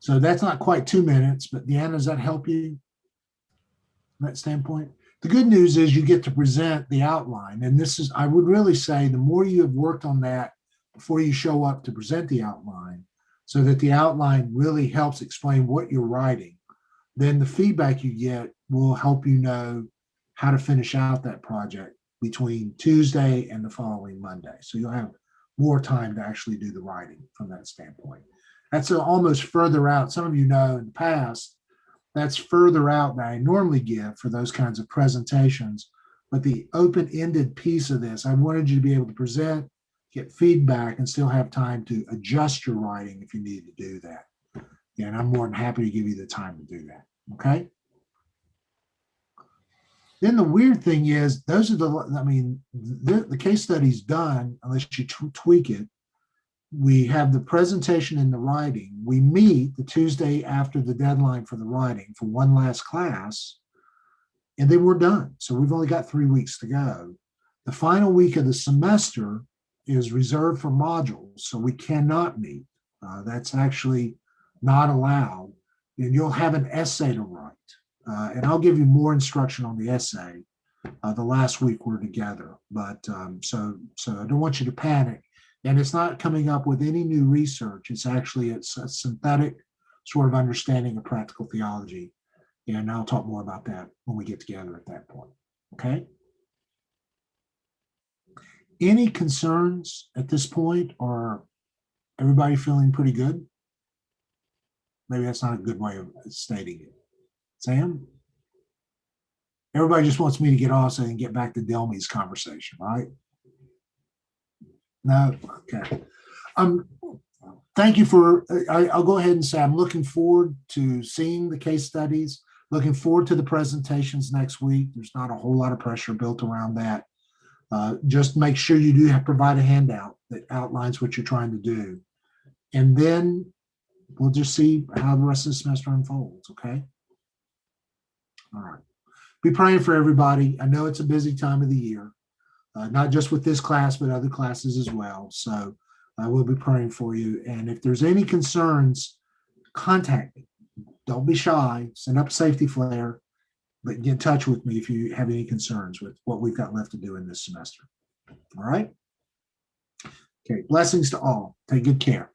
So that's not quite 2 minutes, but Deanna, does that help you from that standpoint? The good news is you get to present the outline. And I would really say the more you have worked on that before you show up to present the outline, so that the outline really helps explain what you're writing, then the feedback you get will help you know how to finish out that project between Tuesday and the following Monday. So you'll have more time to actually do the writing from that standpoint. That's almost further out. Some of you know in the past, that's further out than I normally give for those kinds of presentations, But the open-ended piece of this, I wanted you to be able to present, get feedback, and still have time to adjust your writing if you need to do that. And I'm more than happy to give you the time to do that. Okay. Then the weird thing is, those are the case study's done unless you tweak it. We have the presentation and the writing. We meet the Tuesday after the deadline for the writing for one last class, and then we're done. So we've only got 3 weeks to go. The final week of the semester is reserved for modules, so we cannot meet. That's actually not allowed. And you'll have an essay to write. And I'll give you more instruction on the essay the last week we're together. But so I don't want you to panic. And it's not coming up with any new research. It's a synthetic sort of understanding of practical theology. And I'll talk more about that when we get together at that point. Okay? Any concerns at this point, or everybody feeling pretty good? Maybe that's not a good way of stating it. Sam? Everybody just wants me to get off so they can get back to Delmy's conversation, right? No? Okay. Thank you for, I'll go ahead and say I'm looking forward to seeing the case studies, looking forward to the presentations next week. There's not a whole lot of pressure built around that. Just make sure you do provide a handout that outlines what you're trying to do. And then we'll just see how the rest of the semester unfolds, okay? All right. Be praying for everybody. I know it's a busy time of the year, not just with this class, but other classes as well. So I will be praying for you. And if there's any concerns, contact me. Don't be shy. Send up a safety flare, but get in touch with me if you have any concerns with what we've got left to do in this semester. All right? Okay. Blessings to all. Take good care.